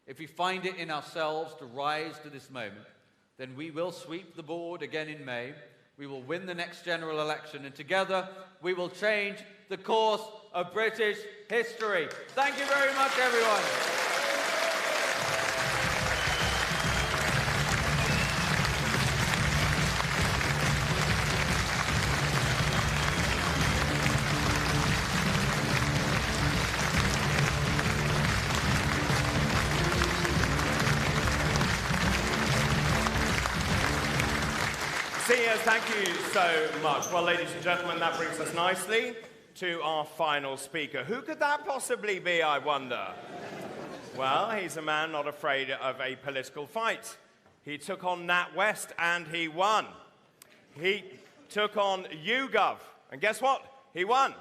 if we find it in ourselves to rise to this moment, then we will sweep the board again in May, we will win the next general election, and together we will change the course of British history. Thank you very much, everyone. Seniors, thank you so much. Well, ladies and gentlemen, that brings us nicely to our final speaker. Who could that possibly be, I wonder? Well, he's a man not afraid of a political fight. He took on Nat West and he won. He took on YouGov, and guess what? He won.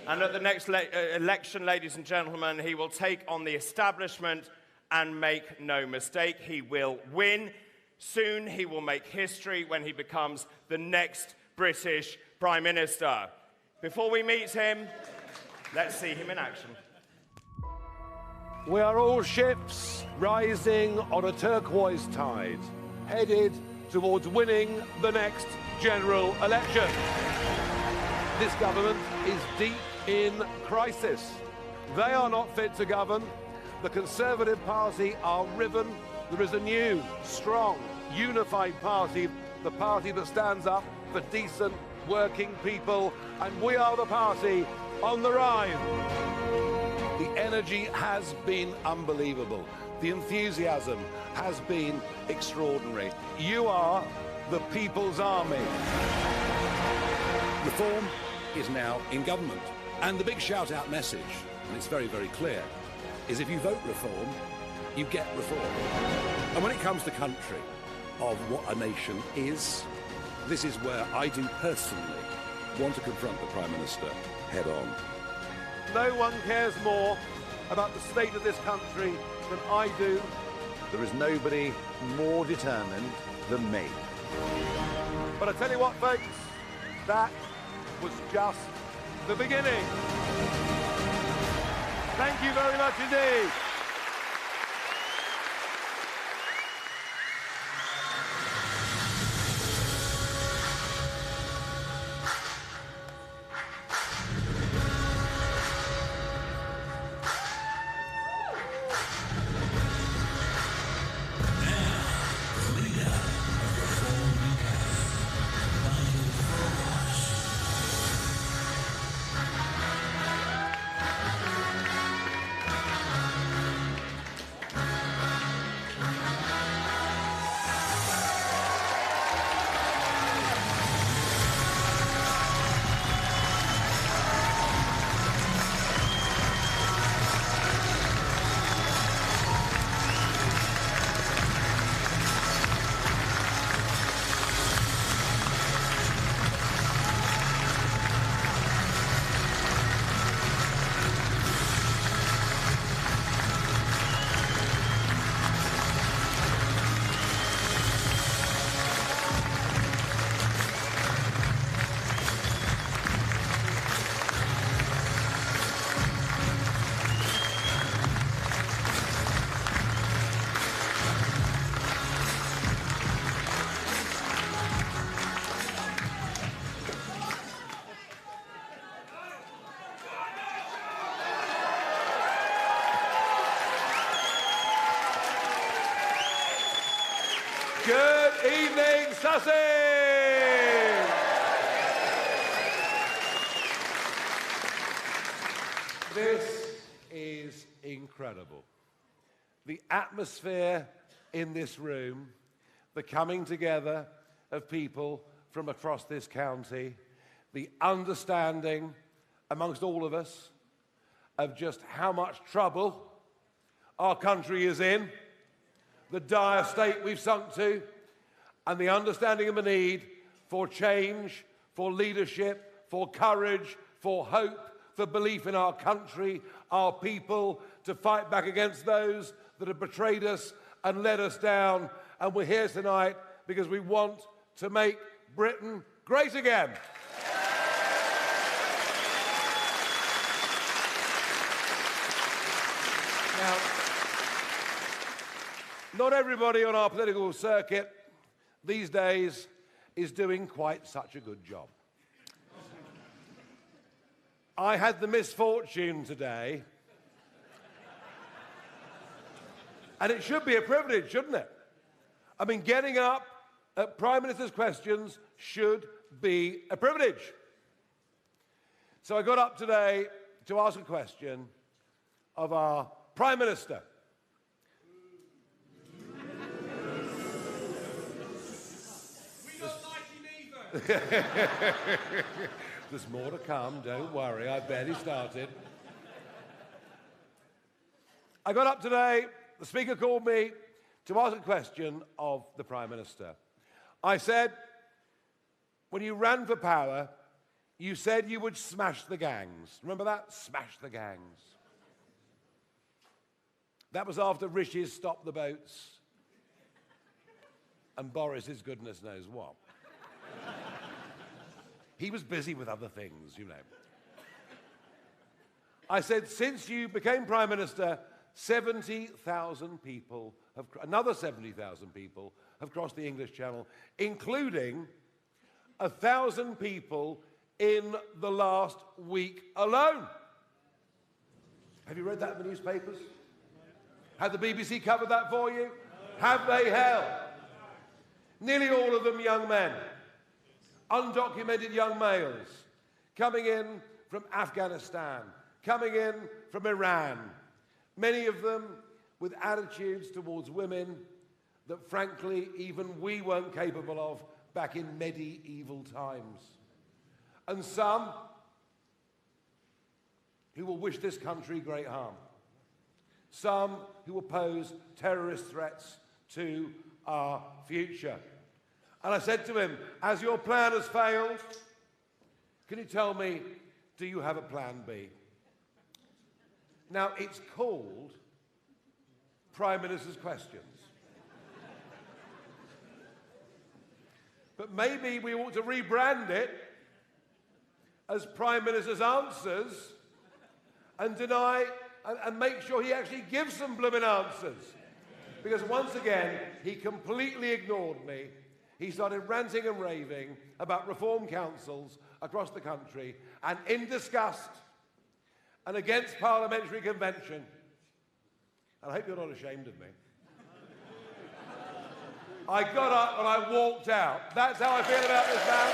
And at the next election, ladies and gentlemen, he will take on the establishment, and make no mistake, he will win. Soon he will make history when he becomes the next British Prime Minister. Before we meet him, let's see him in action. We are all ships rising on a turquoise tide, headed towards winning the next general election. This government is deep in crisis. They are not fit to govern. The Conservative Party are riven. There is a new, strong, unified party, the party that stands up for decent, working people, and we are the party on the rise. The energy has been unbelievable. The enthusiasm has been extraordinary. You are the people's army. Reform is now in government. And the big shout-out message, and it's very, very clear, is if you vote Reform, you get reform. And when it comes to country, of what a nation is, this is where I do personally want to confront the Prime Minister head on. No one cares more about the state of this country than I do. There is nobody more determined than me. But I tell you what, folks, that was just the beginning. Thank you very much indeed. Good evening, Sussex! This is incredible. The atmosphere in this room, the coming together of people from across this county, the understanding amongst all of us of just how much trouble our country is in, the dire state we've sunk to, and the understanding of the need for change, for leadership, for courage, for hope, for belief in our country, our people, to fight back against those that have betrayed us and let us down. And we're here tonight because we want to make Britain great again. Now, not everybody on our political circuit these days is doing quite such a good job. I had the misfortune today, and it should be a privilege, shouldn't it? I mean, getting up at Prime Minister's questions should be a privilege. So I got up today to ask a question of our Prime Minister. There's more to come, don't worry, I barely started. I got up today, the Speaker called me to ask a question of the Prime Minister. I said, when you ran for power, you said you would smash the gangs. Remember that? Smash the gangs. That was after Rishi's stopped the boats and Boris's goodness knows what. He was busy with other things, you know. I said, since you became Prime Minister, 70,000 people another 70,000 people have crossed the English Channel, including 1,000 people in the last week alone. Have you read that in the newspapers? Have the BBC covered that for you? Have they held? Nearly all of them young men, undocumented young males, coming in from Afghanistan, coming in from Iran, many of them with attitudes towards women that frankly even we weren't capable of back in medieval times. And some who will wish this country great harm. Some who will pose terrorist threats to our future. And I said to him, as your plan has failed, can you tell me, do you have a plan B? Now, it's called Prime Minister's Questions. But maybe we ought to rebrand it as Prime Minister's Answers and deny and make sure he actually gives some blooming answers. Because once again, he completely ignored me. He started ranting and raving about reform councils across the country and in disgust and against parliamentary convention. And I hope you're not ashamed of me. I got up and I walked out. That's how I feel about this man.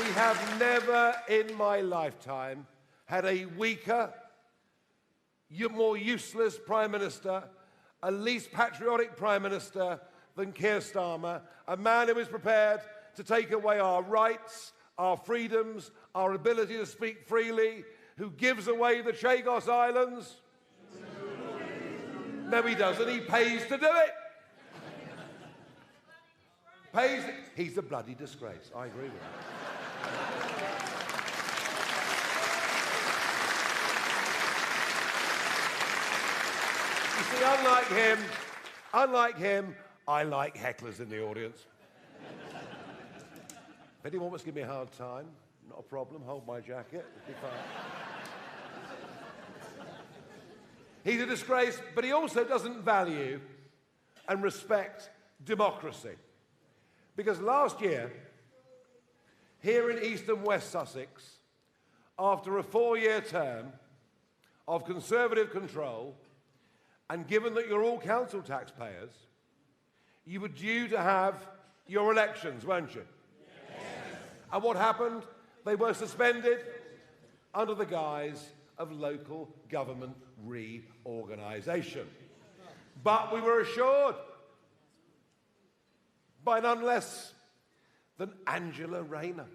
We have never in my lifetime had a weaker, more useless Prime Minister, a least patriotic Prime Minister than Keir Starmer, a man who is prepared to take away our rights, our freedoms, our ability to speak freely, who gives away the Chagos Islands. No, he doesn't. He pays to do it. Pays. He's a bloody disgrace. I agree with that. You see, unlike him, I like hecklers in the audience. If anyone wants to give me a hard time, not a problem, hold my jacket, it'll be fine. He's a disgrace, but he also doesn't value and respect democracy. Because last year, here in East and West Sussex, after a 4-year term of Conservative control, and given that you're all council taxpayers, you were due to have your elections, weren't you? Yes. And what happened? They were suspended under the guise of local government reorganisation. But we were assured by none less than Angela Rayner.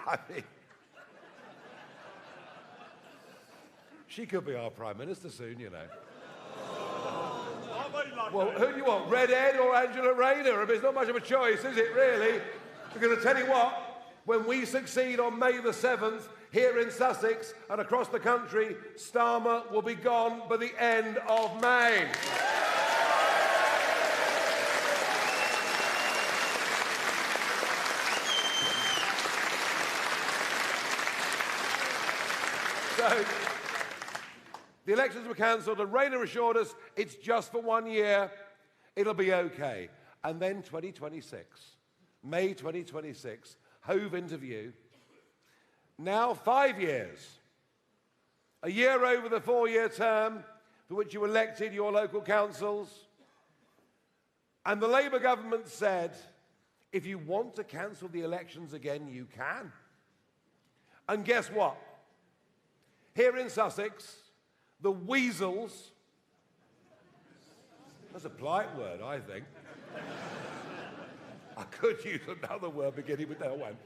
I mean, she could be our Prime Minister soon, you know. Well, who do you want, Red Ed or Angela Rayner? I mean, it's not much of a choice, is it, really? Because I tell you what, when we succeed on May the 7th, here in Sussex and across the country, Starmer will be gone by the end of May. So, the elections were cancelled and Rayner assured us it's just for 1 year, it'll be okay. And then 2026, May 2026, hove into view. Now 5 years, a year over the 4-year term for which you elected your local councils, And the Labour government said, if you want to cancel the elections again, you can. And guess what? Here in Sussex, the weasels, that's a polite word, I think. I could use another word beginning with that one.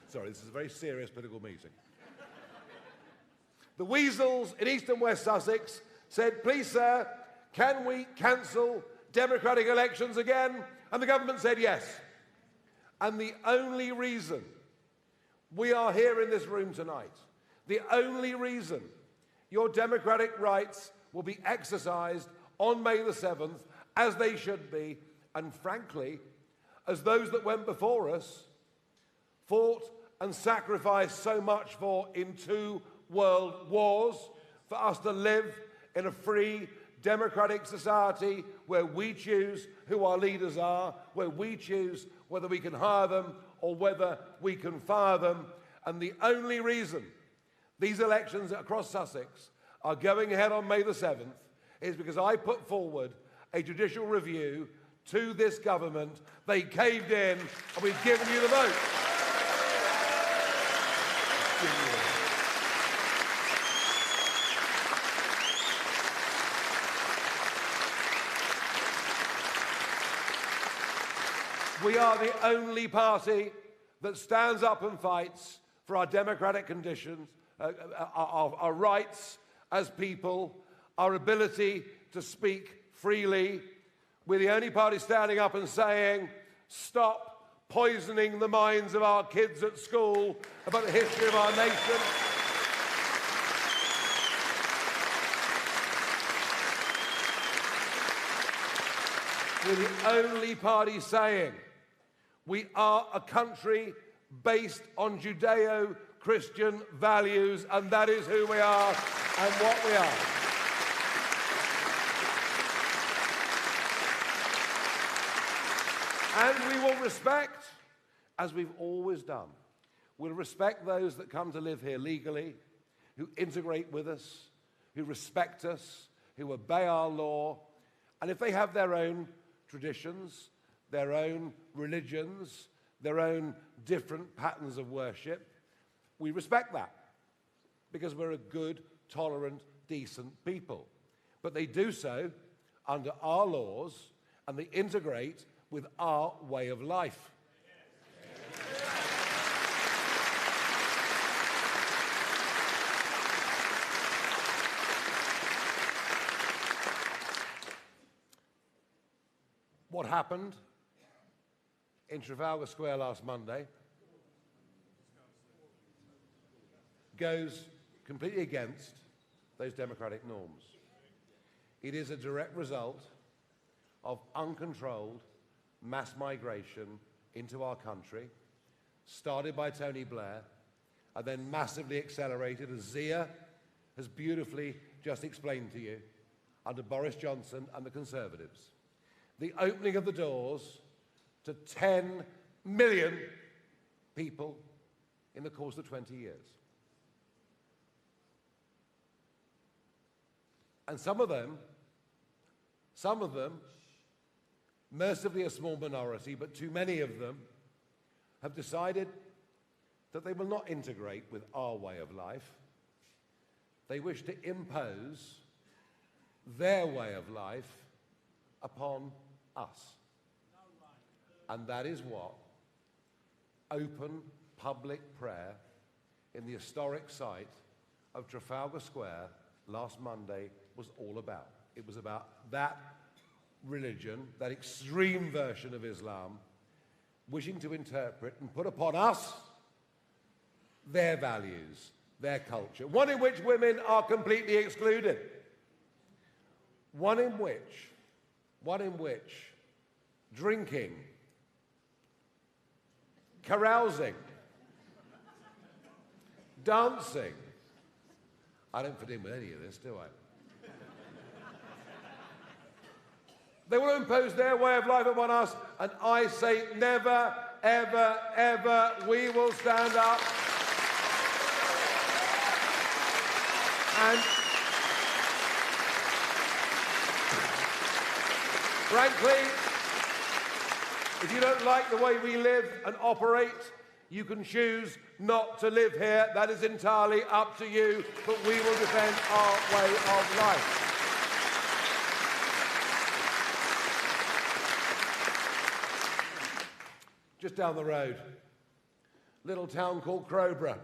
Sorry, this is a very serious political meeting. The weasels in East and West Sussex said, please, sir, can we cancel democratic elections again? And the government said yes. And the only reason we are here in this room tonight, the only reason your democratic rights will be exercised on May the 7th, as they should be, and frankly, as those that went before us fought and sacrificed so much for in 2 world wars, for us to live in a free, democratic society where we choose who our leaders are, where we choose whether we can hire them or whether we can fire them. And the only reason these elections across Sussex are going ahead on May the 7th is because I put forward a judicial review to this government. They caved in, and we've given you the vote. We are the only party that stands up and fights for our democratic conditions, our rights as people, our ability to speak freely. We're the only party standing up and saying, stop poisoning the minds of our kids at school about the history of our nation. We're the only party saying we are a country based on Judeo-Christian values, and that is who we are and what we are. And we will respect, as we've always done, we'll respect those that come to live here legally, who integrate with us, who respect us, who obey our law, and if they have their own traditions, their own religions, their own different patterns of worship, we respect that because we're a good, tolerant, decent people. But they do so under our laws and they integrate with our way of life. What happened in Trafalgar Square last Monday goes completely against those democratic norms. It is a direct result of uncontrolled mass migration into our country, started by Tony Blair, and then massively accelerated, as Zia has beautifully just explained to you, under Boris Johnson and the Conservatives. The opening of the doors to 10 million people in the course of 20 years. And some of them, mercifully a small minority, but too many of them, have decided that they will not integrate with our way of life. They wish to impose their way of life upon us. And that is what open public prayer in the historic site of Trafalgar Square last Monday was all about. It was about that religion, that extreme version of Islam, wishing to interpret and put upon us their values, their culture, one in which women are completely excluded, one in which drinking, carousing, dancing, I don't fit in with any of this, do I? They want to impose their way of life upon us, and I say never, ever, ever, we will stand up Frankly, if you don't like the way we live and operate, you can choose not to live here. That is entirely up to you, but we will defend our way of life. Just down the road, little town called Crowborough.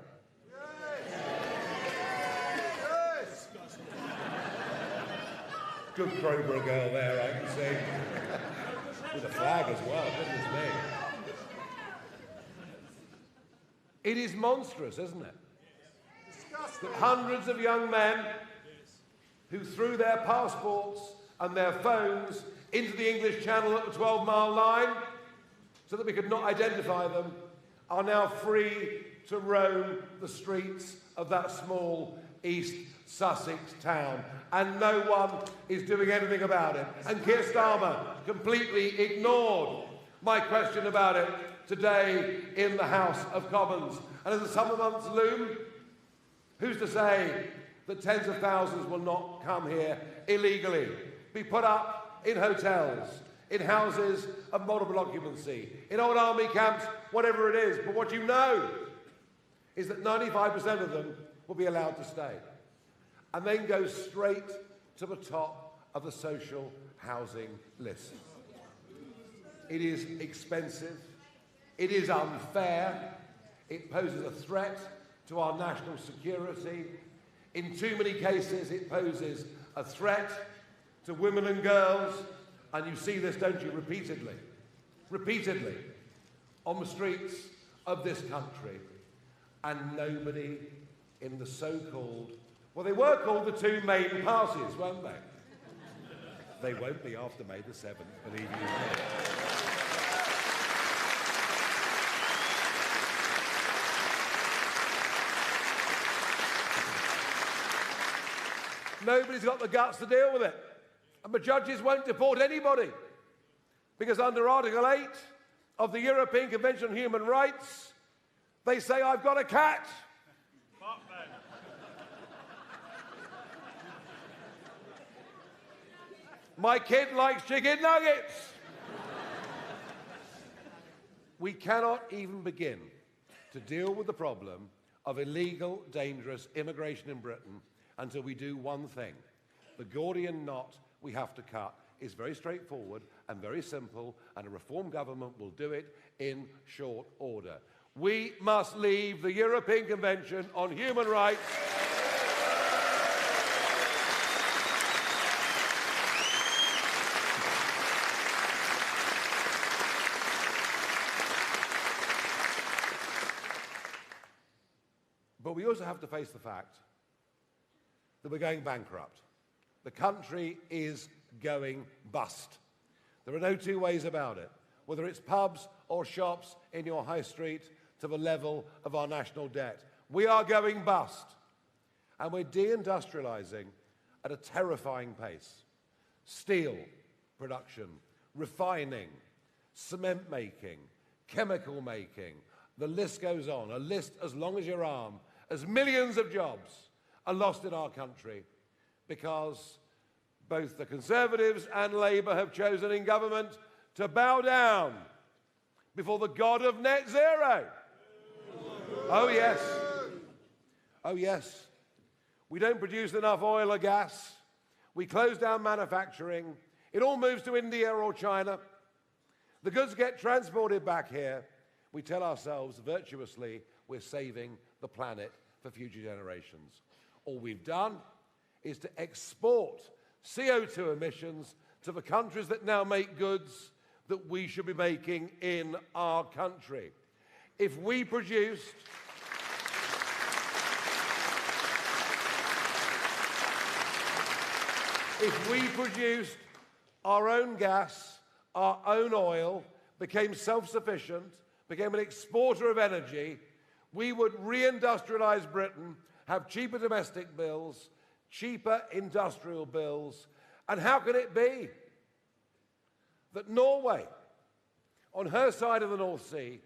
Good Crowborough girl there, I can see. With a flag as well, goodness me. It is monstrous, isn't it? That hundreds of young men who threw their passports and their phones into the English Channel at the 12-mile line so that we could not identify them are now free to roam the streets of that small East Sussex town, and no one is doing anything about it. And Keir Starmer completely ignored my question about it today in the House of Commons. And as the summer months loom, who's to say that tens of thousands will not come here illegally, be put up in hotels, in houses of multiple occupancy, in old army camps, whatever it is. But what you know is that 95% of them will be allowed to stay and then go straight to the top of the social housing list. It is expensive, it is unfair, it poses a threat to our national security. In too many cases, it poses a threat to women and girls, and you see this, don't you, repeatedly, on the streets of this country, and nobody in the so-called, well, they were called the two main parties, weren't they? They won't be after May the 7th, believe you me. Nobody's got the guts to deal with it. And the judges won't deport anybody. Because under Article 8 of the European Convention on Human Rights, they say, I've got a cat. My kid likes chicken nuggets. We cannot even begin to deal with the problem of illegal, dangerous immigration in Britain until we do one thing. The Gordian knot we have to cut is very straightforward and very simple, and a reform government will do it in short order. We must leave the European Convention on Human Rights. But we also have to face the fact that we're going bankrupt. The country is going bust. There are no two ways about it, whether it's pubs or shops in your high street to the level of our national debt. We are going bust. And we're deindustrializing at a terrifying pace. Steel production, refining, cement making, chemical making, the list goes on, a list as long as your arm, as millions of jobs are lost in our country because both the Conservatives and Labour have chosen in government to bow down before the god of net zero. Oh yes. Oh yes. We don't produce enough oil or gas. We close down manufacturing. It all moves to India or China. The goods get transported back here. We tell ourselves virtuously we're saving the planet for future generations. All we've done is to export CO2 emissions to the countries that now make goods that we should be making in our country. If we produced our own gas, our own oil, became self-sufficient, became an exporter of energy, we would reindustrialize Britain, have cheaper domestic bills, cheaper industrial bills. And how can it be that Norway, on her side of the North Sea,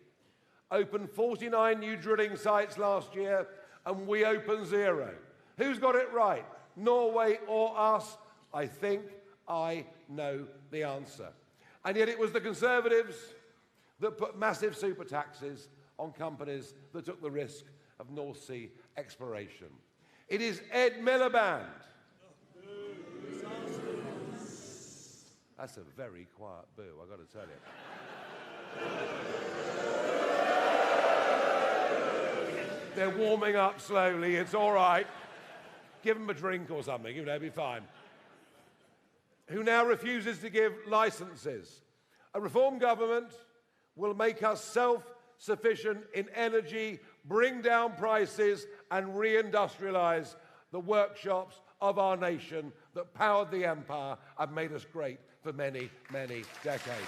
opened 49 new drilling sites last year and we opened 0? Who's got it right, Norway or us? I think I know the answer. And yet it was the Conservatives that put massive super taxes on companies that took the risk of North Sea exploration. It is Ed Miliband. That's a very quiet boo, I've got to tell you. They're warming up slowly, it's all right. Give them a drink or something, you know, be fine. Who now refuses to give licenses. A reform government will make us self-sufficient in energy, bring down prices and reindustrialise the workshops of our nation that powered the empire and made us great for many, many decades.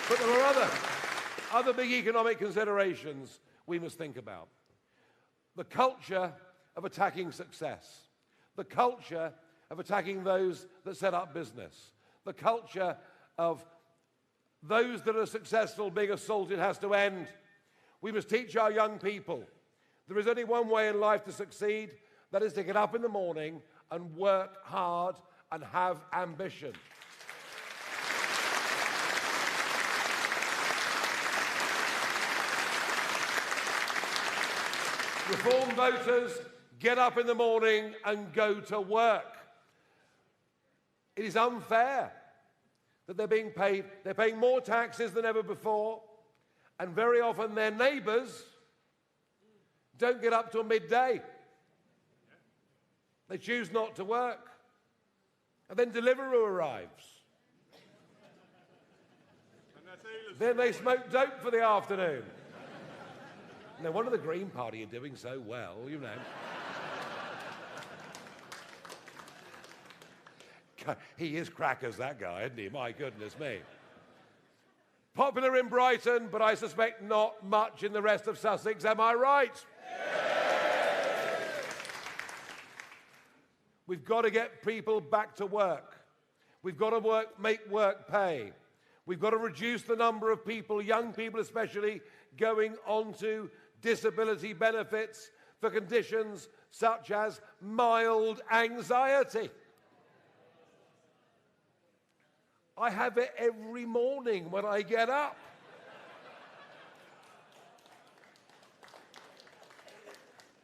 But there are other big economic considerations we must think about. The culture of attacking success. The culture of attacking those that set up business. The culture of those that are successful being assaulted has to end. We must teach our young people there is only one way in life to succeed, that is to get up in the morning and work hard and have ambition. Reform voters, get up in the morning and go to work. It is unfair that they're paying more taxes than ever before, and very often their neighbours don't get up till midday. They choose not to work. And then Deliveroo arrives. Then they smoke dope for the afternoon. No wonder the Green Party are doing so well, you know. He is crackers, that guy, isn't he? My goodness me. Popular in Brighton, but I suspect not much in the rest of Sussex, am I right? We've got to get people back to work. We've got to make work pay. We've got to reduce the number of people, young people especially, going onto disability benefits for conditions such as mild anxiety. I have it every morning when I get up.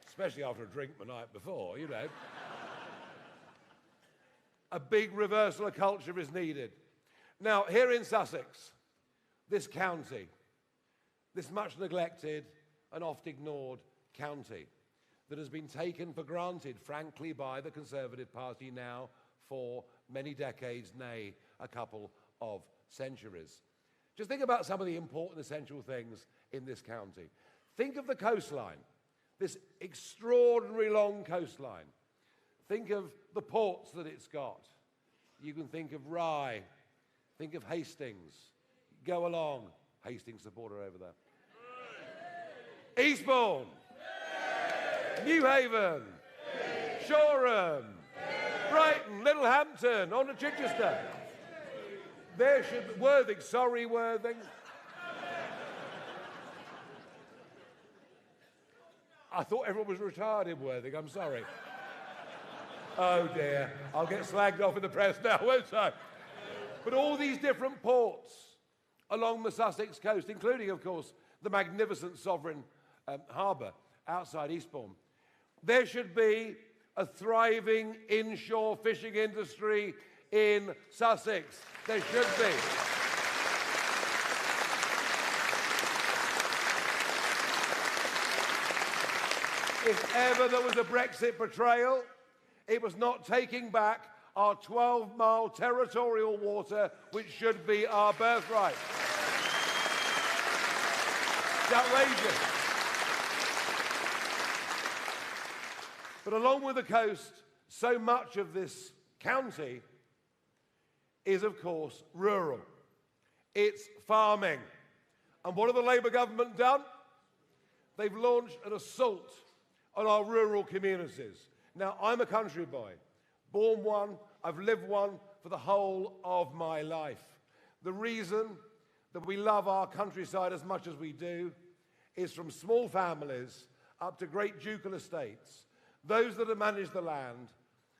Especially after a drink the night before, you know. A big reversal of culture is needed. Now, here in Sussex, this county, this much neglected and oft ignored county that has been taken for granted, frankly, by the Conservative Party now for many decades, nay, a couple of centuries. Just think about some of the important essential things in this county. Think of the coastline, this extraordinary long coastline. Think of the ports that it's got. You can think of Rye, think of Hastings. Go along. Hastings supporter over there. Eastbourne, Newhaven, Shoreham, Brighton, Littlehampton, on to Chichester. There should be Worthing, sorry, Worthing. I thought everyone was retired in Worthing, I'm sorry. Oh dear, I'll get slagged off in the press now, won't I? But all these different ports along the Sussex coast, including, of course, the magnificent Sovereign harbour outside Eastbourne, there should be a thriving inshore fishing industry in Sussex. There should be. If ever there was a Brexit betrayal, it was not taking back our 12-mile territorial water, which should be our birthright. It's outrageous. But along with the coast, so much of this county is, of course, rural. It's farming. And what have the Labour government done? They've launched an assault on our rural communities. Now, I'm a country boy, born one, I've lived one for the whole of my life. The reason that we love our countryside as much as we do is from small families up to great ducal estates, those that have managed the land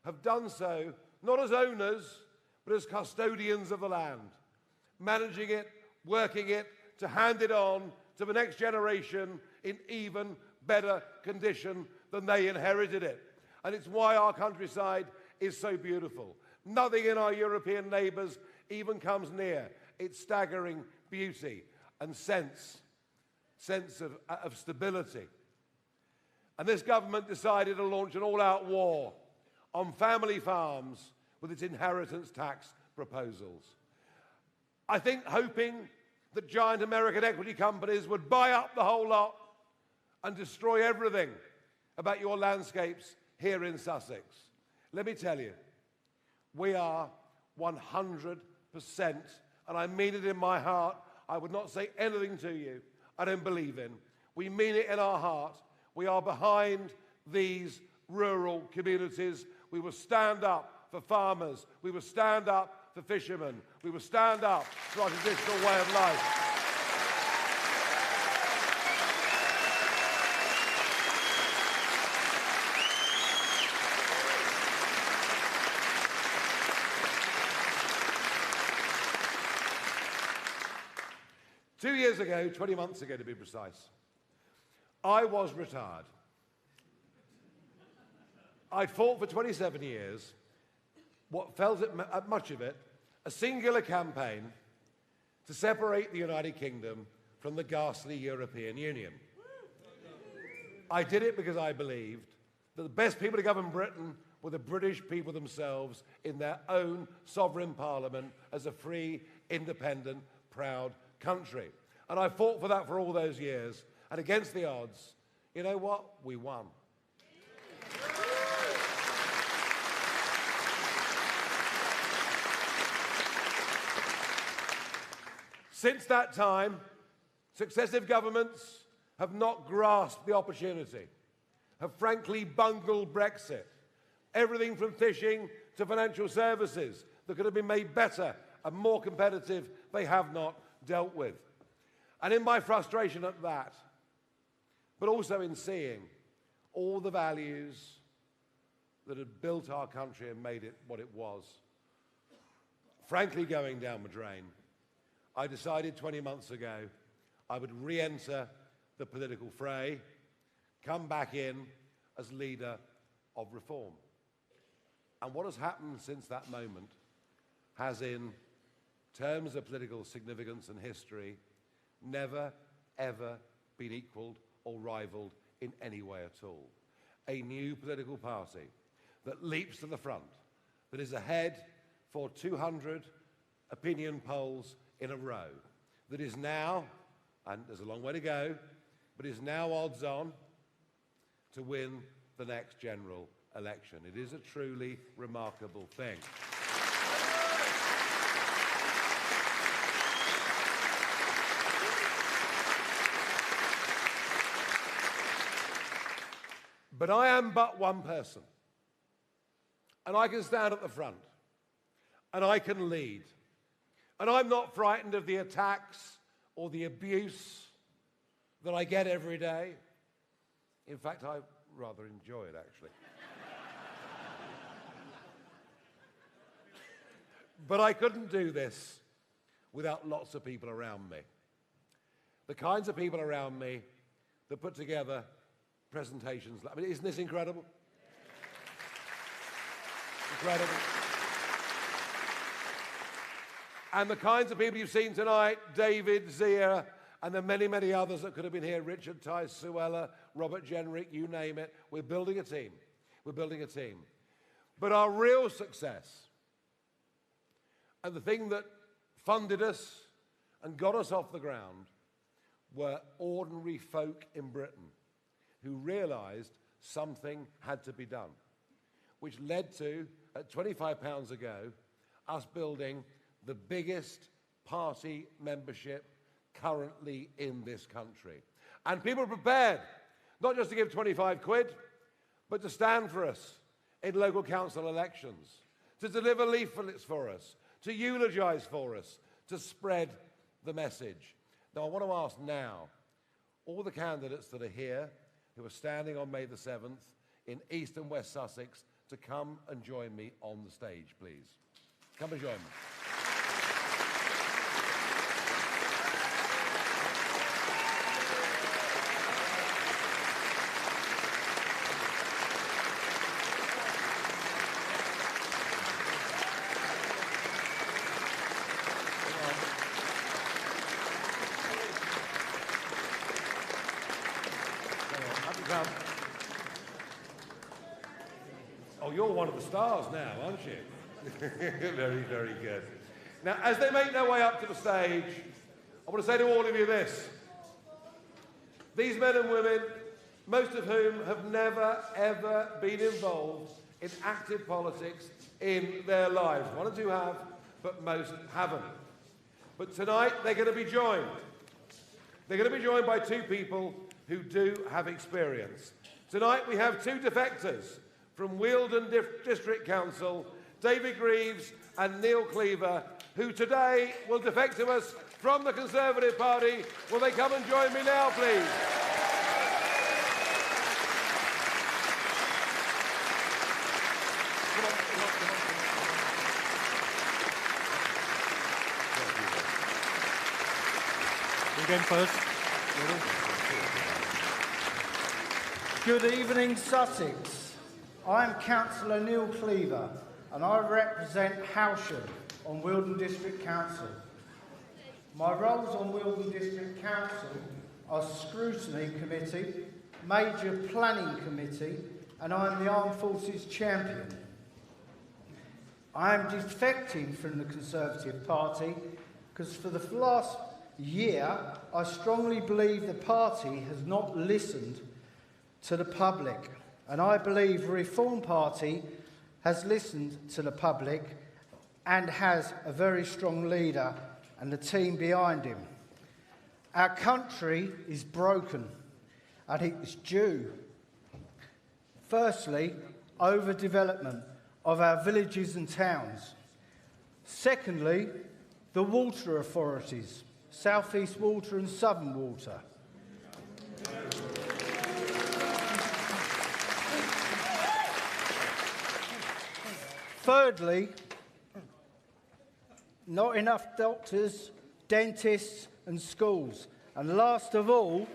have done so not as owners, but as custodians of the land, managing it, working it, to hand it on to the next generation in even better condition than they inherited it. And it's why our countryside is so beautiful. Nothing in our European neighbours even comes near its staggering beauty and sense of stability. And this government decided to launch an all-out war on family farms with its inheritance tax proposals. I think hoping that giant American equity companies would buy up the whole lot and destroy everything about your landscapes here in Sussex. Let me tell you, we are 100%, and I mean it in my heart, I would not say anything to you I don't believe in. We mean it in our heart. We are behind these rural communities. We will stand up for farmers. We will stand up for fishermen. We will stand up for our traditional way of life. 2 years ago, 20 months ago to be precise, I was retired. I'd fought for 27 years, what felt at much of it, a singular campaign to separate the United Kingdom from the ghastly European Union. I did it because I believed that the best people to govern Britain were the British people themselves in their own sovereign parliament as a free, independent, proud country. And I fought for that for all those years. And against the odds, you know what? We won. Since that time, successive governments have not grasped the opportunity, have frankly bungled Brexit. Everything from fishing to financial services that could have been made better and more competitive, they have not dealt with. And in my frustration at that, but also in seeing all the values that had built our country and made it what it was, frankly going down the drain, I decided 20 months ago I would re-enter the political fray, come back in as leader of reform. And what has happened since that moment has, in terms of political significance and history, never, ever been equalled or rivaled in any way at all. A new political party that leaps to the front, that is ahead for 200 opinion polls in a row, that is now, and there's a long way to go, but is now odds on to win the next general election. It is a truly remarkable thing. But I am but one person, and I can stand at the front, and I can lead. And I'm not frightened of the attacks or the abuse that I get every day. In fact, I rather enjoy it, actually. But I couldn't do this without lots of people around me. The kinds of people around me that put together presentations. I mean, isn't this incredible? Incredible. And the kinds of people you've seen tonight, David, Zia, and the many, many others that could have been here, Richard Tice, Suella, Robert Jenrick, you name it. We're building a team. We're building a team. But our real success, and the thing that funded us and got us off the ground, were ordinary folk in Britain who realised something had to be done, which led to, at £25 ago, us building the biggest party membership currently in this country. And people are prepared, not just to give 25 quid, but to stand for us in local council elections, to deliver leaflets for us, to eulogise for us, to spread the message. Now, I want to ask now, all the candidates that are here who are standing on May the 7th in East and West Sussex to come and join me on the stage, please. Come and join me. Oh, you're one of the stars now, aren't you? Very, very good. Now, as they make their way up to the stage, I want to say to all of you this. These men and women, most of whom have never, ever been involved in active politics in their lives. One or two have, but most haven't. But tonight, they're going to be joined. They're going to be joined by two people who do have experience. Tonight, we have two defectors from Wealdon District Council, David Greaves and Neil Cleaver, who today will defect to us from the Conservative Party. Will they come and join me now, please? Again first. Good evening, Sussex. I'm Councillor Neil Cleaver and I represent Howsham on Wealdon District Council. My roles on Wealdon District Council are Scrutiny Committee, Major Planning Committee, and I'm the Armed Forces Champion. I am defecting from the Conservative Party because for the last year I strongly believe the party has not listened to the public, and I believe the Reform Party has listened to the public and has a very strong leader and the team behind him. Our country is broken and it is due, firstly, overdevelopment of our villages and towns. Secondly, the water authorities, South East Water and Southern Water. Thirdly, not enough doctors, dentists and schools. And last of all,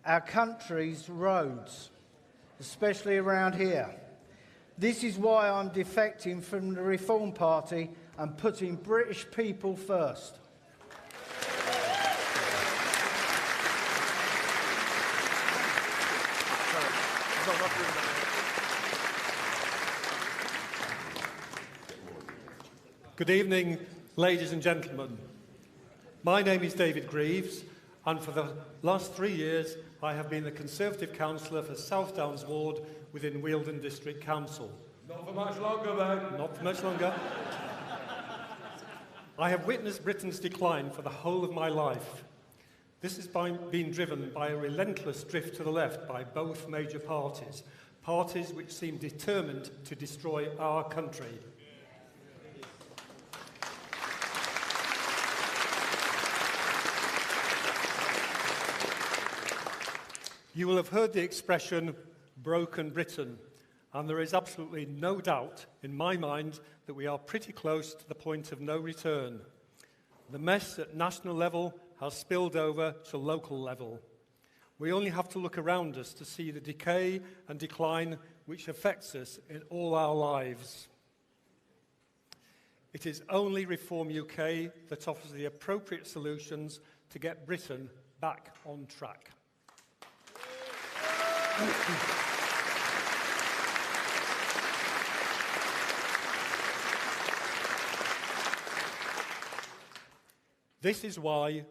our country's roads, especially around here. This is why I'm defecting from the Reform Party and putting British people first. Good evening, ladies and gentlemen. My name is David Greaves, and for the last 3 years I have been the Conservative Councillor for South Downs Ward within Wealdon District Council. Not for much longer, though. Not for much longer. I have witnessed Britain's decline for the whole of my life. This has been driven by a relentless drift to the left by both major parties, parties which seem determined to destroy our country. You will have heard the expression, broken Britain, and there is absolutely no doubt in my mind that we are pretty close to the point of no return. The mess at national level has spilled over to local level. We only have to look around us to see the decay and decline which affects us in all our lives. It is only Reform UK that offers the appropriate solutions to get Britain back on track. This is why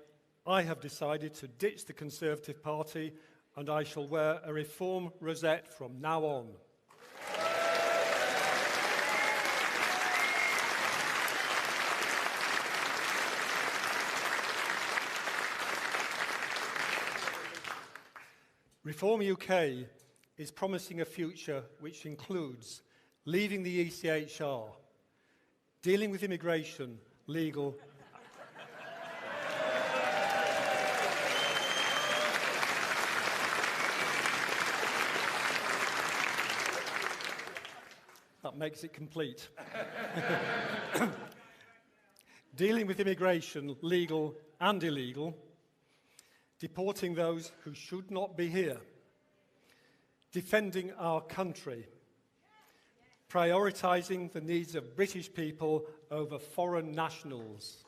I have decided to ditch the Conservative Party and I shall wear a Reform rosette from now on. Reform UK is promising a future which includes leaving the ECHR, dealing with immigration, legal That makes it complete. Dealing with immigration, legal and illegal, deporting those who should not be here, defending our country, prioritising the needs of British people over foreign nationals.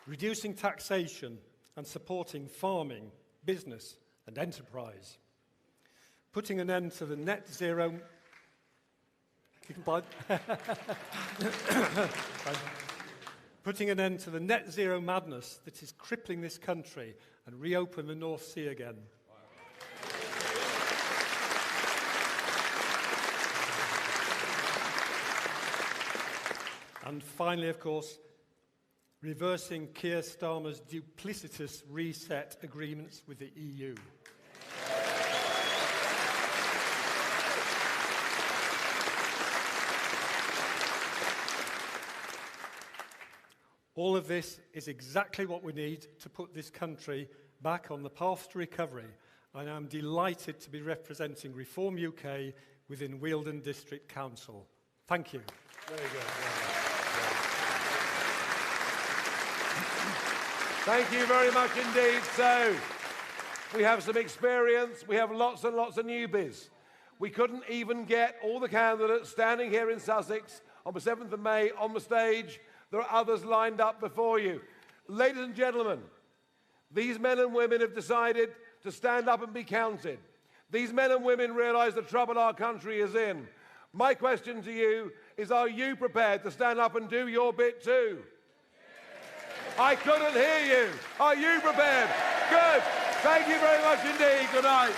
Reducing taxation and supporting farming, business and enterprise. Putting an end to the net zero... Putting an end to the net zero madness that is crippling this country and reopen the North Sea again. And finally, of course, reversing Keir Starmer's duplicitous reset agreements with the EU. All of this is exactly what we need to put this country back on the path to recovery, and I'm delighted to be representing Reform UK within Wealdon District Council. Thank you. Very good. Thank you very much indeed. So, we have some experience, we have lots and lots of newbies. We couldn't even get all the candidates standing here in Sussex on the 7th of May on the stage. There are others lined up before you. Ladies and gentlemen, these men and women have decided to stand up and be counted. These men and women realise the trouble our country is in. My question to you is, are you prepared to stand up and do your bit too? I couldn't hear you. Are you prepared? Good. Thank you very much indeed. Good night.